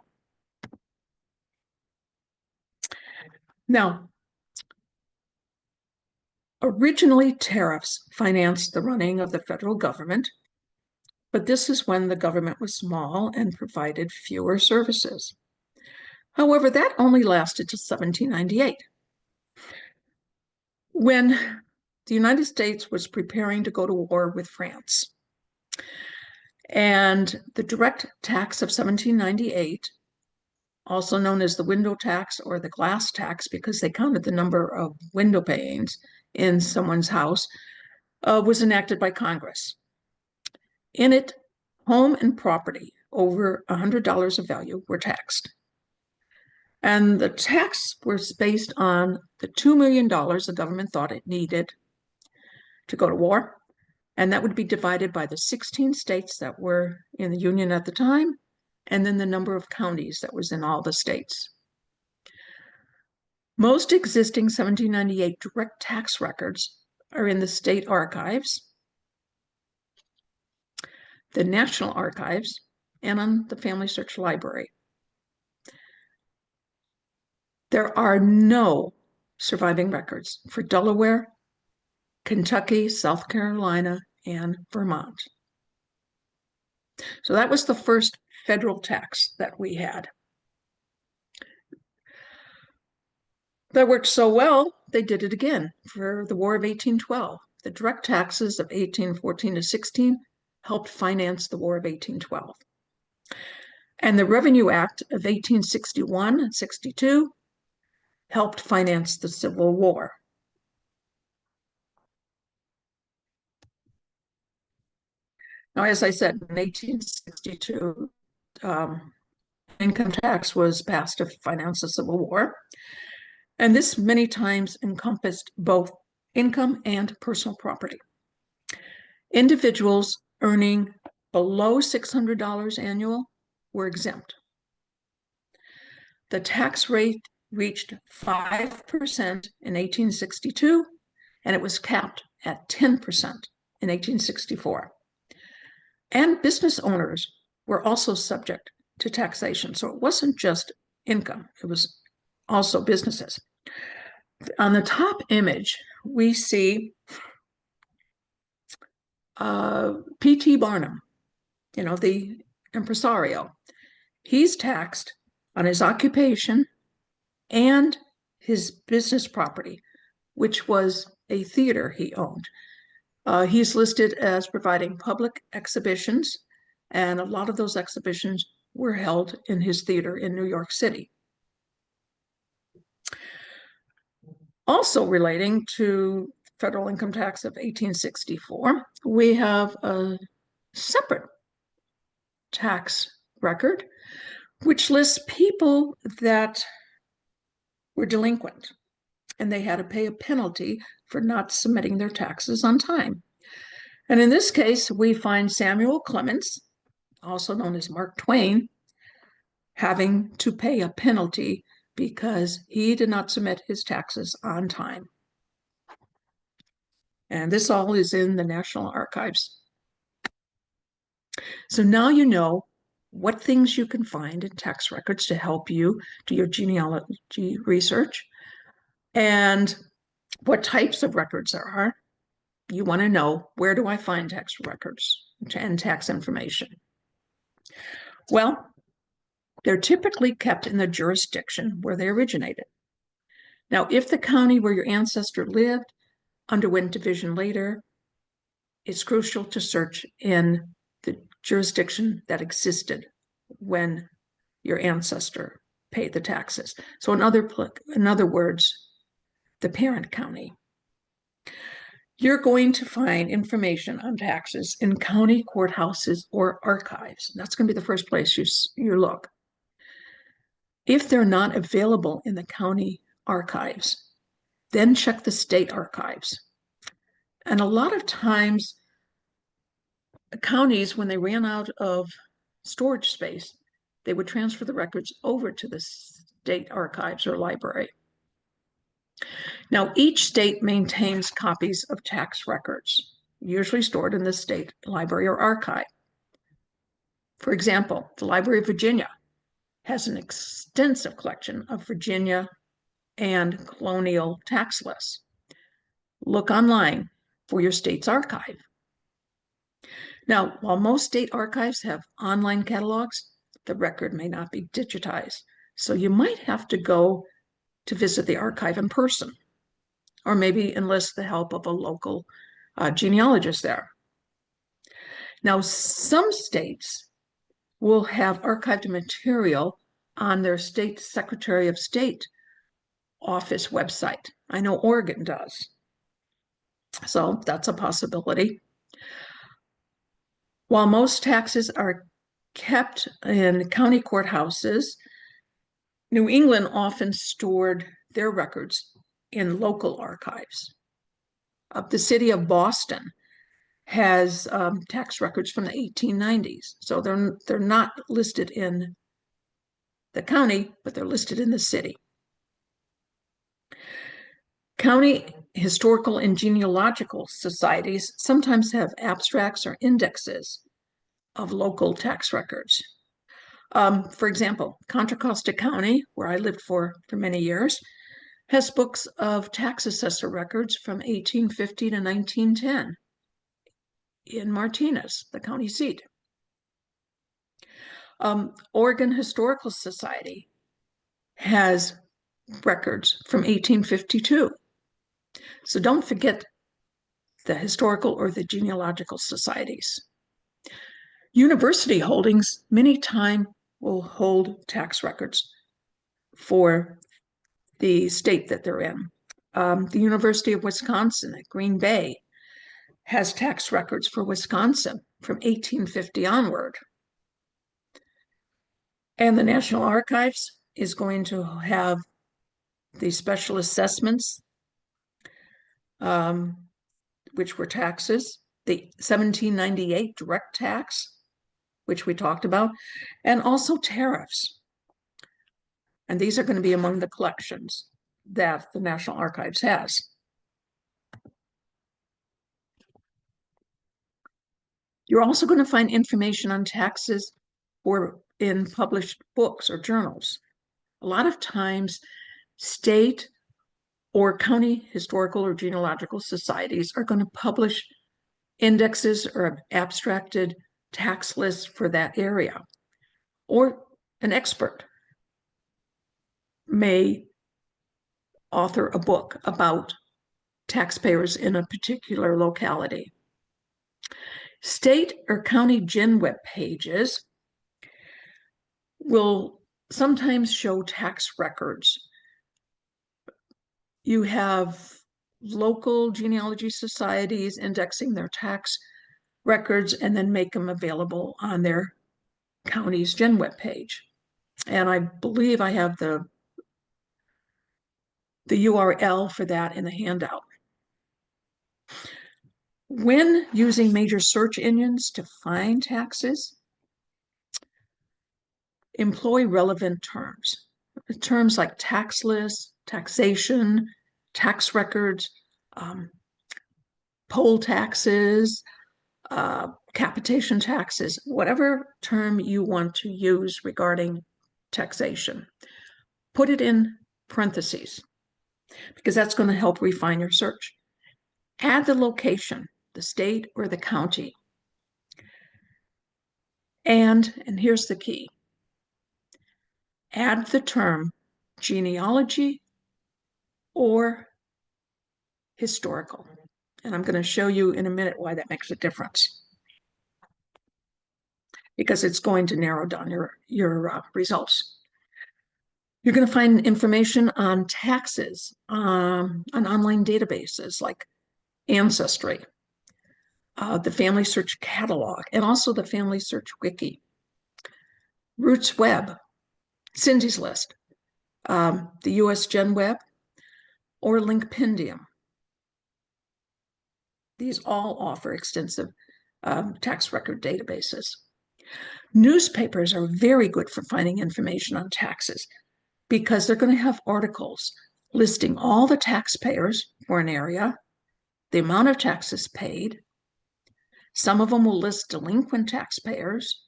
Now, originally tariffs financed the running of the federal government, but this is when the government was small and provided fewer services. However, that only lasted to 1798, when the United States was preparing to go to war with France. And the direct tax of 1798, also known as the window tax or the glass tax, because they counted the number of window panes in someone's house, was enacted by Congress. In it, home and property over $100 of value were taxed. And the tax was based on the $2 million the government thought it needed to go to war. And that would be divided by the 16 states that were in the Union at the time, and then the number of counties that was in all the states. Most existing 1798 direct tax records are in the state archives, the National Archives, and on the Family Search Library. There are no surviving records for Delaware, Kentucky, South Carolina, and Vermont. So that was the first federal tax that we had. That worked so well, they did it again for the War of 1812. The direct taxes of 1814 to 16 helped finance the War of 1812. And the Revenue Act of 1861 and 62 helped finance the Civil War. Now, as I said, in 1862, income tax was passed to finance the Civil War. And this many times encompassed both income and personal property. Individuals earning below $600 annual were exempt. The tax rate reached 5% in 1862, and it was capped at 10% in 1864. And business owners were also subject to taxation. So it wasn't just income, it was also businesses. On the top image, we see P.T. Barnum, the impresario. He's taxed on his occupation and his business property, which was a theater he owned. He's listed as providing public exhibitions, and a lot of those exhibitions were held in his theater in New York City. Also relating to federal income tax of 1864, we have a separate tax record, which lists people that were delinquent and they had to pay a penalty for not submitting their taxes on time. And in this case, we find Samuel Clemens, also known as Mark Twain, having to pay a penalty because he did not submit his taxes on time. And this all is in the National Archives. So now you know what things you can find in tax records to help you do your genealogy research and what types of records there are. You want to know, where do I find tax records and tax information? Well, they're typically kept in the jurisdiction where they originated. Now, if the county where your ancestor lived underwent division later, it's crucial to search in the jurisdiction that existed when your ancestor paid the taxes. So in other words, the parent county. You're going to find information on taxes in county courthouses or archives. That's going to be the first place you look. If they're not available in the county archives, then check the state archives. And a lot of times, counties, when they ran out of storage space, they would transfer the records over to the state archives or library. Now, each state maintains copies of tax records, usually stored in the state library or archive. For example, the Library of Virginia has an extensive collection of Virginia and colonial tax lists. Look online for your state's archive. Now, while most state archives have online catalogs, the record may not be digitized. So you might have to go to visit the archive in person, or maybe enlist the help of a local genealogist there. Now, some states will have archived material on their state Secretary of State office website. I know Oregon does. So that's a possibility. While most taxes are kept in county courthouses, New England often stored their records in local archives. The city of Boston has tax records from the 1890s. So they're not listed in the county, but they're listed in the city. County historical and genealogical societies sometimes have abstracts or indexes of local tax records. For example, Contra Costa County, where I lived for many years, has books of tax assessor records from 1850 to 1910 in Martinez, the county seat. Oregon Historical Society has records from 1852. So don't forget the historical or the genealogical societies. University holdings many times will hold tax records for the state that they're in. The University of Wisconsin at Green Bay has tax records for Wisconsin from 1850 onward. And the National Archives is going to have the special assessments, which were taxes, the 1798 direct tax, which we talked about, and also tariffs. And these are going to be among the collections that the National Archives has. You're also going to find information on taxes in published books or journals. A lot of times, state or county historical or genealogical societies are going to publish indexes or abstracted tax lists for that area. Or an expert may author a book about taxpayers in a particular locality. State or county gen web pages will sometimes show tax records. You have local genealogy societies indexing their tax records and then make them available on their county's gen web page. And I believe I have the URL for that in the handout. When using major search engines to find taxes, employ relevant terms. Terms like tax list, taxation, tax records, poll taxes, capitation taxes, whatever term you want to use regarding taxation. Put it in parentheses because that's going to help refine your search. Add the location, the state or the county. And here's the key. Add the term genealogy or historical. And I'm going to show you in a minute why that makes a difference, because it's going to narrow down your results. You're going to find information on taxes on online databases like Ancestry, the Family Search Catalog, and also the Family Search Wiki, Roots Web, Cindy's List, the US Gen Web, or Linkpendium. These all offer extensive tax record databases. Newspapers are very good for finding information on taxes because they're going to have articles listing all the taxpayers for an area, the amount of taxes paid. Some of them will list delinquent taxpayers.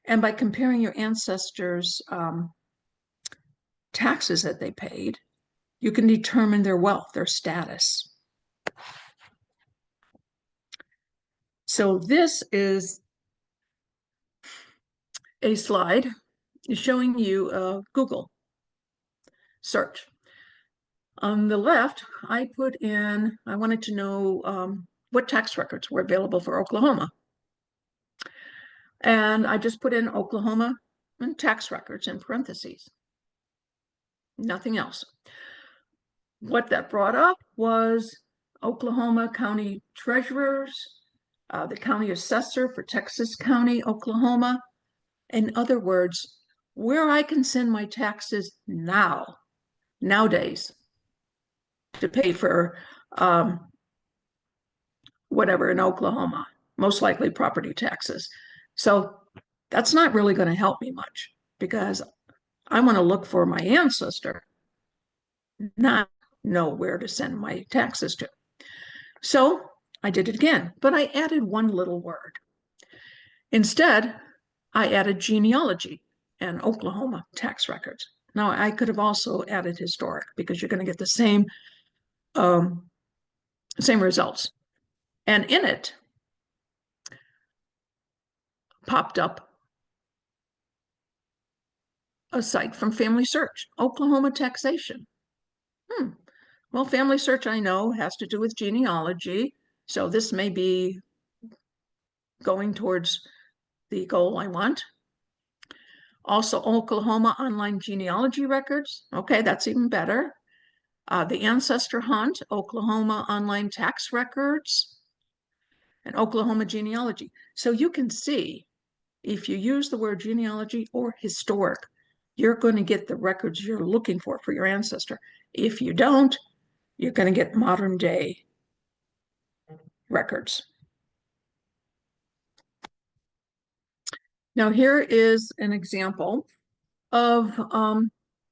And by comparing your ancestors' taxes that they paid, you can determine their wealth, their status. So this is a slide showing you a Google search. On the left, I put in, I wanted to know what tax records were available for Oklahoma. And I just put in Oklahoma and tax records in parentheses. Nothing else. What that brought up was Oklahoma County Treasurers, the county assessor for Texas County, Oklahoma. In other words, where I can send my taxes nowadays, to pay for whatever in Oklahoma, most likely property taxes. So that's not really going to help me much because I want to look for my ancestor, not know where to send my taxes to. So I did it again, but I added one little word. Instead, I added genealogy and Oklahoma tax records. Now, I could have also added historic because you're going to get the same results. And in it popped up a site from Family Search, Oklahoma taxation. Well, Family Search, I know, has to do with genealogy, so this may be going towards the goal I want. Also, Oklahoma online genealogy records. Okay, that's even better. The Ancestor Hunt, Oklahoma online tax records, and Oklahoma genealogy. So you can see if you use the word genealogy or historic, you're going to get the records you're looking for your ancestor. If you don't, you're going to get modern day records. Now, here is an example of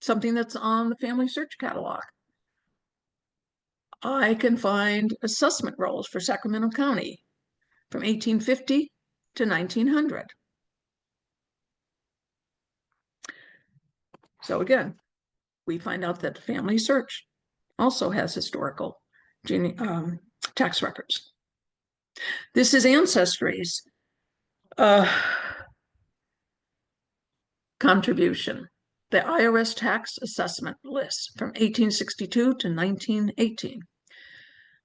something that's on the Family Search catalog. I can find assessment rolls for Sacramento County from 1850 to 1900. So again, we find out that Family Search also has historical tax records. This is Ancestry's contribution, the IRS tax assessment list from 1862 to 1918.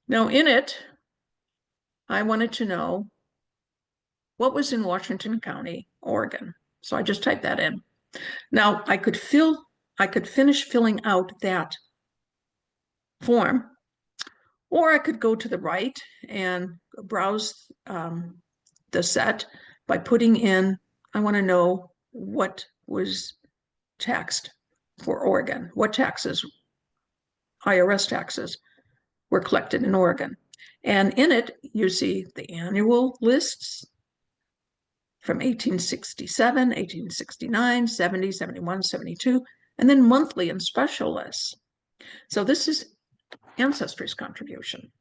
Now in it, I wanted to know what was in Washington County, Oregon. So I just typed that in. Now I could finish filling out that form, or I could go to the right and browse the set by putting in, I want to know what was taxed for Oregon, what taxes, IRS taxes, were collected in Oregon. And in it, you see the annual lists from 1867, 1869, 70, 71, 72, and then monthly and special lists. So this is Ancestry's contribution.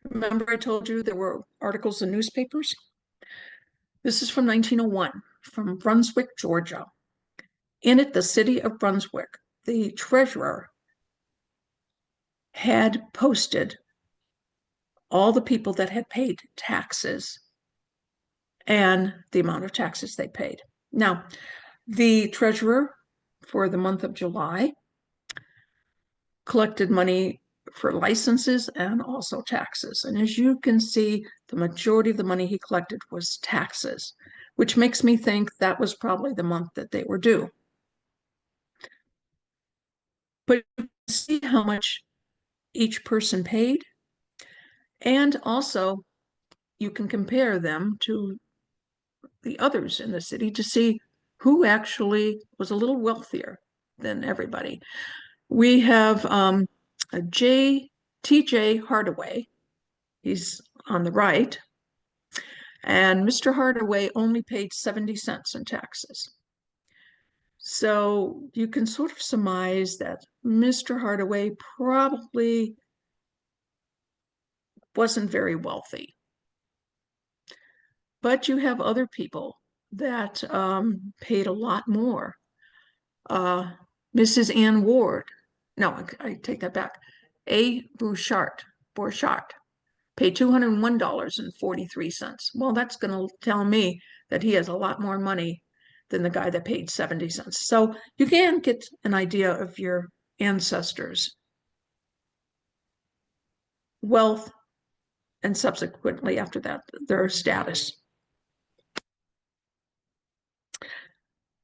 Remember I told you there were articles in newspapers? This is from 1901, from Brunswick, Georgia. In it, the city of Brunswick, the treasurer had posted all the people that had paid taxes and the amount of taxes they paid. Now, the treasurer for the month of July collected money for licenses and also taxes. And as you can see, the majority of the money he collected was taxes, which makes me think that was probably the month that they were due. But see how much each person paid, and also you can compare them to the others in the city to see who actually was a little wealthier than everybody. We have a T.J. Hardaway. He's on the right. And Mr. Hardaway only paid 70 cents in taxes. So you can sort of surmise that Mr. Hardaway probably wasn't very wealthy. But you have other people that paid a lot more. Mrs. Ann Ward, no, I take that back. A. Bouchard paid $201.43. Well, that's going to tell me that he has a lot more money than the guy that paid 70 cents. So you can get an idea of your ancestors' wealth and subsequently after that, their status.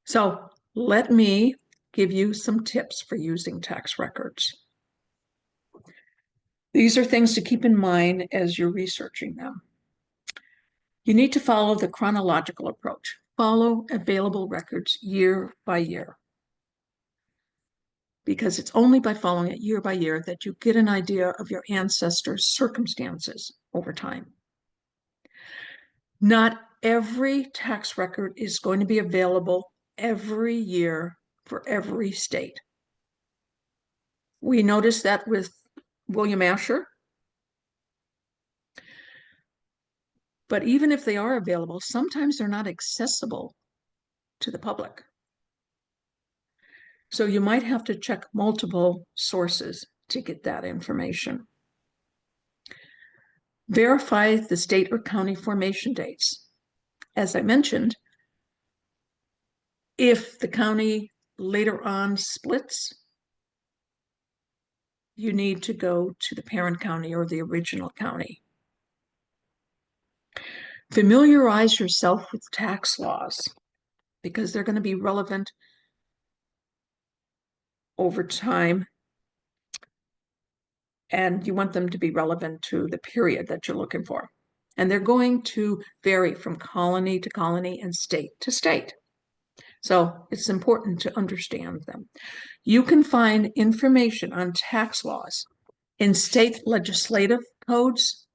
So let me give you some tips for using tax records. These are things to keep in mind as you're researching them. You need to follow the chronological approach. Follow available records year by year, because it's only by following it year by year that you get an idea of your ancestors' circumstances over time. Not every tax record is going to be available every year for every state. We noticed that with William Asher. But even if they are available, sometimes they're not accessible to the public. So you might have to check multiple sources to get that information. Verify the state or county formation dates. as I mentioned, if the county later on splits, you need to go to the parent county or the original county. Familiarize yourself with tax laws because they're going to be relevant over time, and you want them to be relevant to the period that you're looking for. And they're going to vary from colony to colony and state to state. So it's important to understand them. You can find information on tax laws in state legislative codes,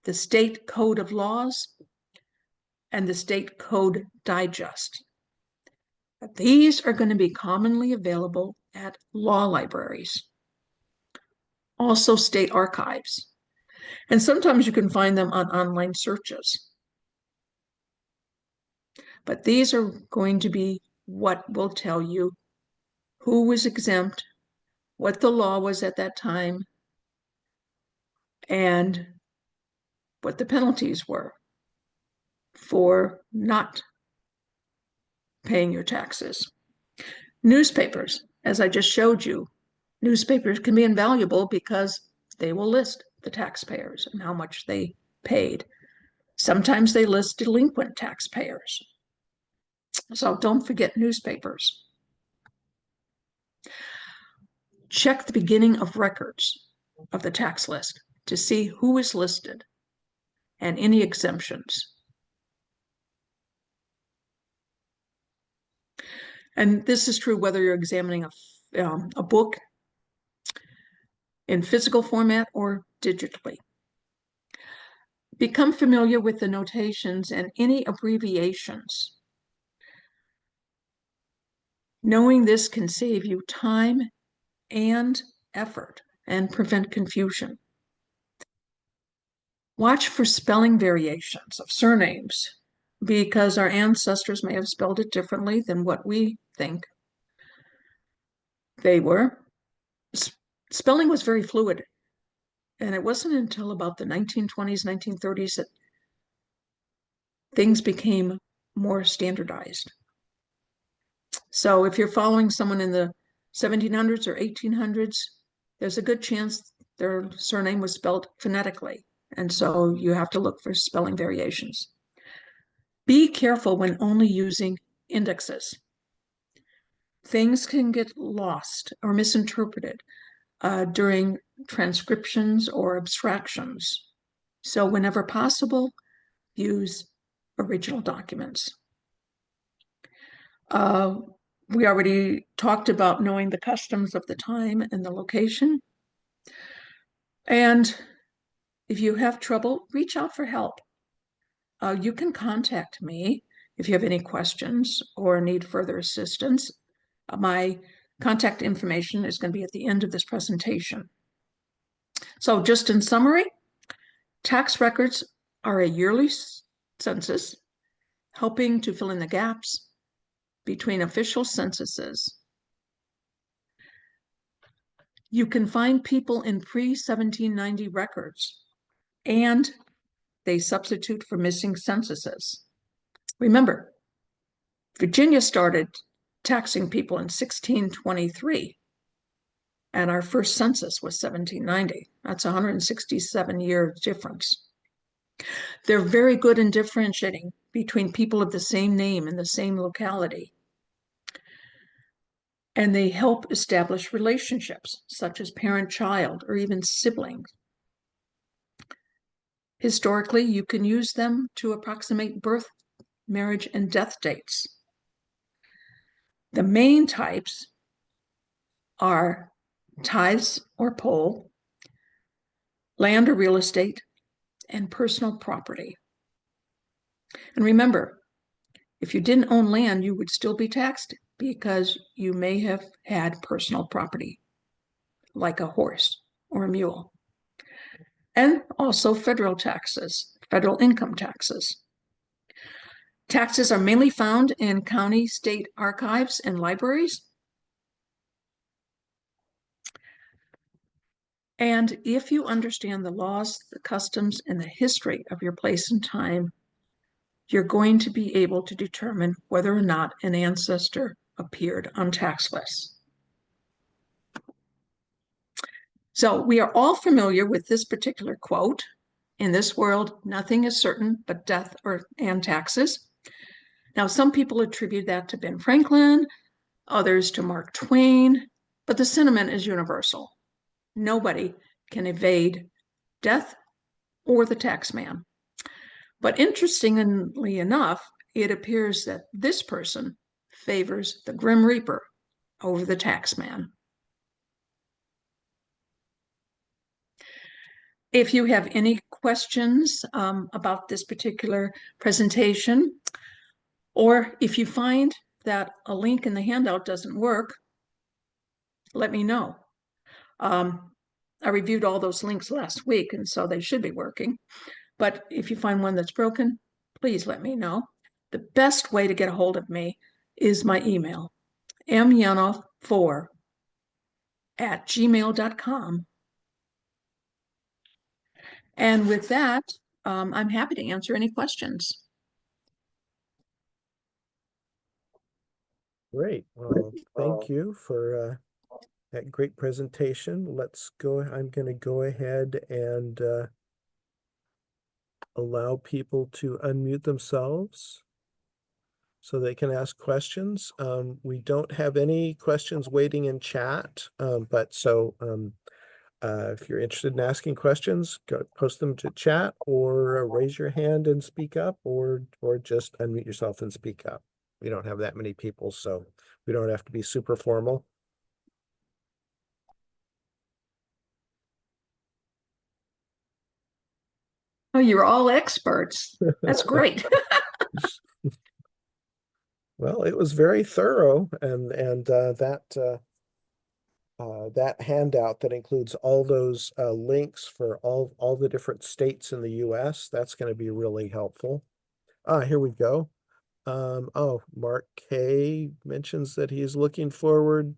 the state code of laws, and the state code digest. These are going to be commonly available at law libraries, also state archives, and sometimes you can find them on online searches. But these are going to be what will tell you who was exempt, what the law was at that time, and what the penalties were for not paying your taxes. Newspapers, as I just showed you, newspapers can be invaluable because they will list the taxpayers and how much they paid. Sometimes they list delinquent taxpayers. So don't forget newspapers. Check the beginning of records of the tax list to see who is listed and any exemptions. And this is true whether you're examining a book in physical format or digitally. Become familiar with the notations and any abbreviations. Knowing this can save you time and effort and prevent confusion. Watch for spelling variations of surnames because our ancestors may have spelled it differently than what we think they were. Spelling was very fluid, and it wasn't until about the 1920s, 1930s that things became more standardized. So if you're following someone in the 1700s or 1800s, there's a good chance their surname was spelled phonetically. And so you have to look for spelling variations. Be careful when only using indexes. Things can get lost or misinterpreted during transcriptions or abstractions. So whenever possible, use original documents. We already talked about knowing the customs of the time and the location. And if you have trouble, reach out for help. You can contact me if you have any questions or need further assistance. My contact information is going to be at the end of this presentation. So just in summary, tax records are a yearly census helping to fill in the gaps between official censuses. You can find people in pre-1790 records, and they substitute for missing censuses. Remember, Virginia started taxing people in 1623, and our first census was 1790. That's a 167-year difference. They're very good in differentiating between people of the same name in the same locality. And they help establish relationships, such as parent-child or even siblings. Historically, you can use them to approximate birth, marriage, and death dates. The main types are tithes or poll, land or real estate, and personal property. And remember, if you didn't own land, you would still be taxed because you may have had personal property, like a horse or a mule. And also federal taxes, federal income taxes. Taxes are mainly found in county, state archives, and libraries. And if you understand the laws, the customs, and the history of your place and time, you're going to be able to determine whether or not an ancestor appeared on tax lists. So we are all familiar with this particular quote. In this world, nothing is certain but death and taxes. Now, some people attribute that to Ben Franklin, others to Mark Twain, but the sentiment is universal. Nobody can evade death or the taxman. But interestingly enough, it appears that this person favors the Grim Reaper over the taxman. If you have any questions about this particular presentation, or if you find that a link in the handout doesn't work, let me know. I reviewed all those links last week, and so they should be working. But if you find one that's broken, please let me know. The best way to get a hold of me is my email, myanoff4@gmail.com. And with that, I'm happy to answer any questions. Great. Well, thank you for that great presentation. I'm going to go ahead and allow people to unmute themselves so they can ask questions. We don't have any questions waiting in chat, if you're interested in asking questions, go post them to chat or raise your hand and speak up, or just unmute yourself and speak up. We don't have that many people, so we don't have to be super formal. Oh, you're all experts. That's great. Well, it was very thorough, and that handout that includes all those links for all the different states in the US, that's going to be really helpful. Here we go. Mark K mentions that he's looking forward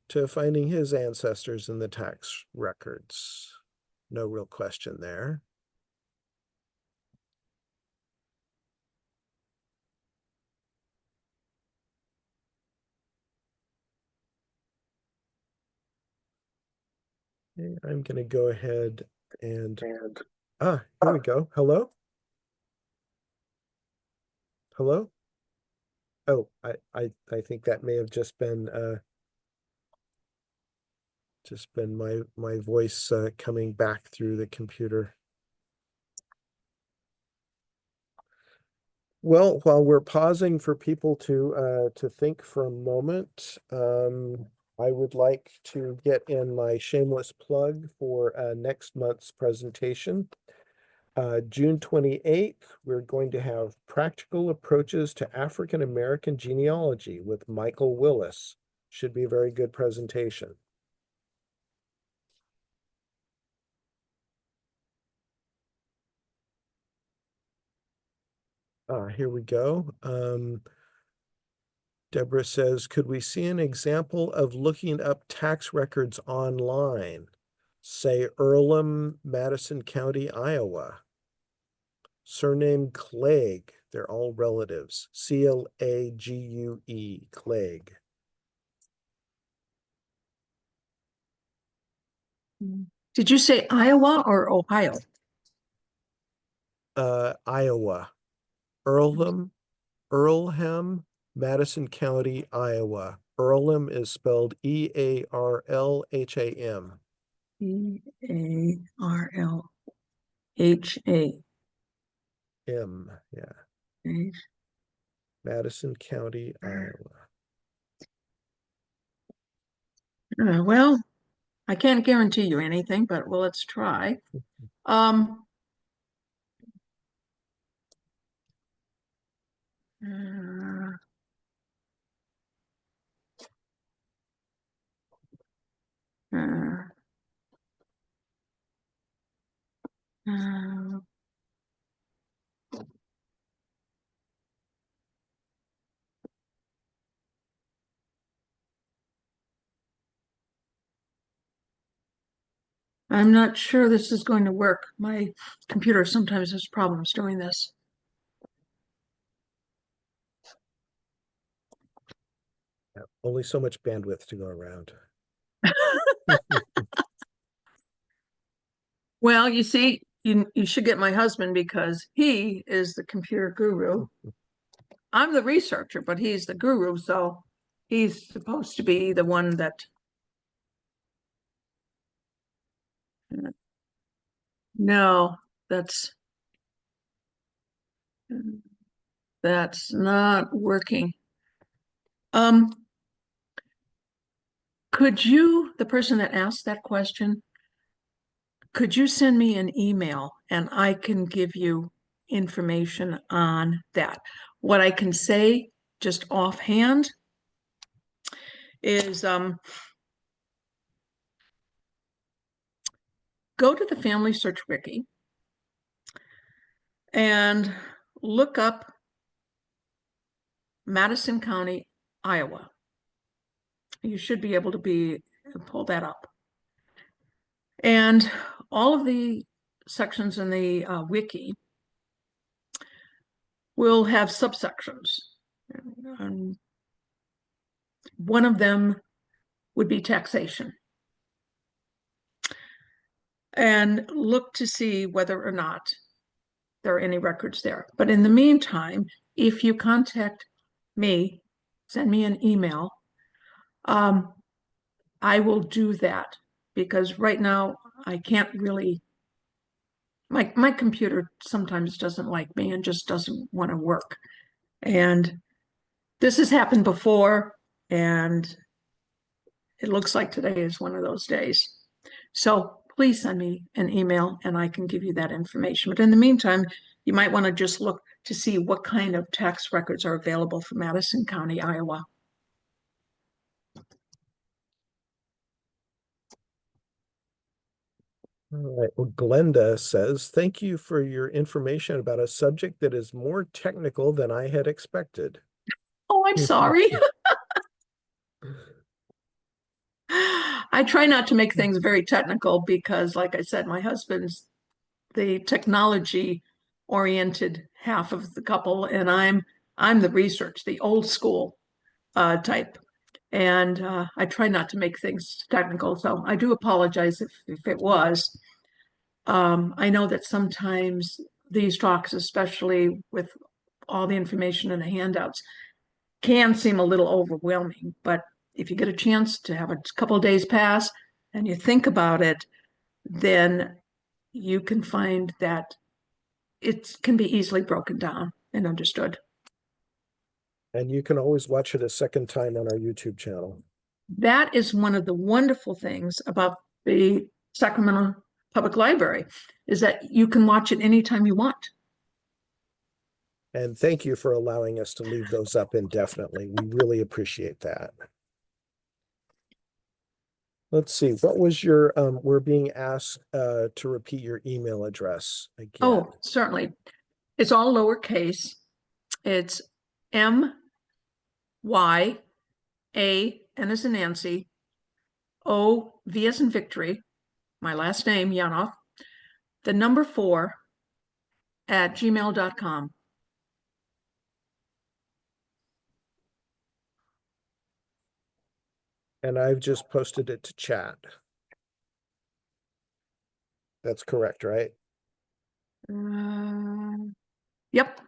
to finding his ancestors in the tax records. No real question there. Okay, I'm going to go ahead and here we go. Hello? Hello? Oh, I think that may have just been my voice coming back through the computer. Well, while we're pausing for people to think for a moment, I would like to get in my shameless plug for next month's presentation. June 28th, we're going to have Practical Approaches to African American Genealogy with Michael Willis. Should be a very good presentation. Here we go. Deborah says, could we see an example of looking up tax records online? Say Earlham, Madison County, Iowa. Surname Clegg. They're all relatives. Clague, Clegg. Did you say Iowa or Ohio? Iowa. Earlham, Madison County, Iowa. Earlham is spelled Earlham. Earlha. Yeah. Madison County, Iowa. Well, I can't guarantee you anything, but well, let's try. Um, uh, uh, uh, I'm not sure this is going to work. My computer sometimes has problems doing this. Only so much bandwidth to go around. Well, you see, you should get my husband because he is the computer guru. I'm the researcher, but he's the guru, so he's supposed to be the one that. No, that's that's not working. Um, could you, the person that asked that question, could you send me an email and I can give you information on that? What I can say just offhand is go to the Family Search Wiki and look up Madison County, Iowa. You should be able to pull that up. And all of the sections in the wiki will have subsections. And one of them would be taxation. And look to see whether or not there are any records there. But in the meantime, if you contact me, send me an email, I will do that because right now I can't really, my computer sometimes doesn't like me and just doesn't want to work. And this has happened before, and it looks like today is one of those days. So please send me an email and I can give you that information. But in the meantime, you might want to just look to see what kind of tax records are available for Madison County, Iowa. All right. Well, Glenda says, thank you for your information about a subject that is more technical than I had expected. Oh, I'm sorry. I try not to make things very technical because, like I said, my husband's the technology oriented half of the couple, and I'm the research, the old school type. And I try not to make things technical. So I do apologize if it was. I know that sometimes these talks, especially with all the information in the handouts, can seem a little overwhelming. But if you get a chance to have a couple of days pass and you think about it, then you can find that it can be easily broken down and understood. And you can always watch it a second time on our YouTube channel. That is one of the wonderful things about the Sacramento Public Library is that you can watch it anytime you want. And thank you for allowing us to leave those up indefinitely. We really appreciate that. Let's see, what was your, we're being asked to repeat your email address again. Oh, certainly. It's all lowercase. It's M-Y-A, N as in Nancy, O-V as in Victory, my last name, Yanoff, the number 4 at gmail.com. And I've just posted it to chat. That's correct, right? Yep. Yep.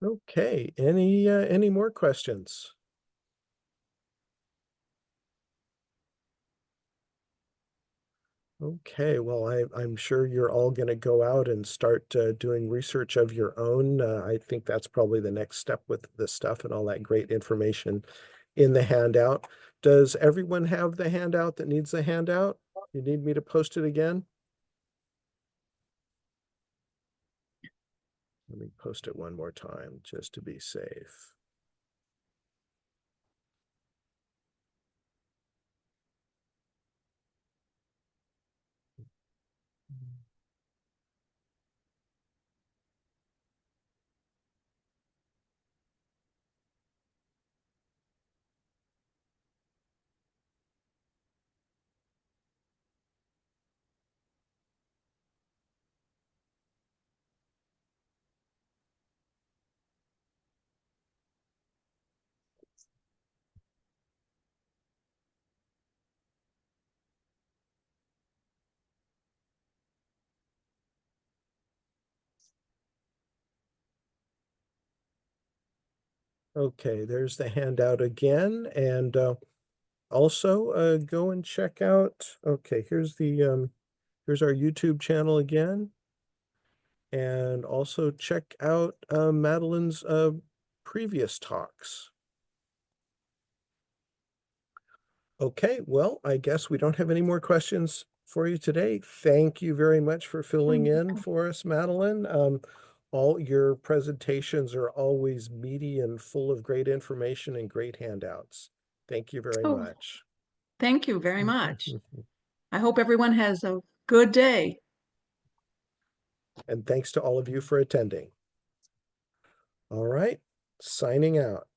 Okay, any more questions? Okay, well, I'm sure you're all going to go out and start doing research of your own. I think that's probably the next step with this stuff and all that great information in the handout. Does everyone have the handout that needs the handout? You need me to post it again? Let me post it one more time just to be safe. Okay, there's the handout again. And also go and check out, okay, here's our YouTube channel again. And also check out Madeline's previous talks. Okay, well, I guess we don't have any more questions for you today. Thank you very much for filling in for us, Madeline. All your presentations are always meaty and full of great information and great handouts. Thank you very Oh, much. thank you very much. I hope everyone has a good day. And thanks to all of you for attending. All right, signing out.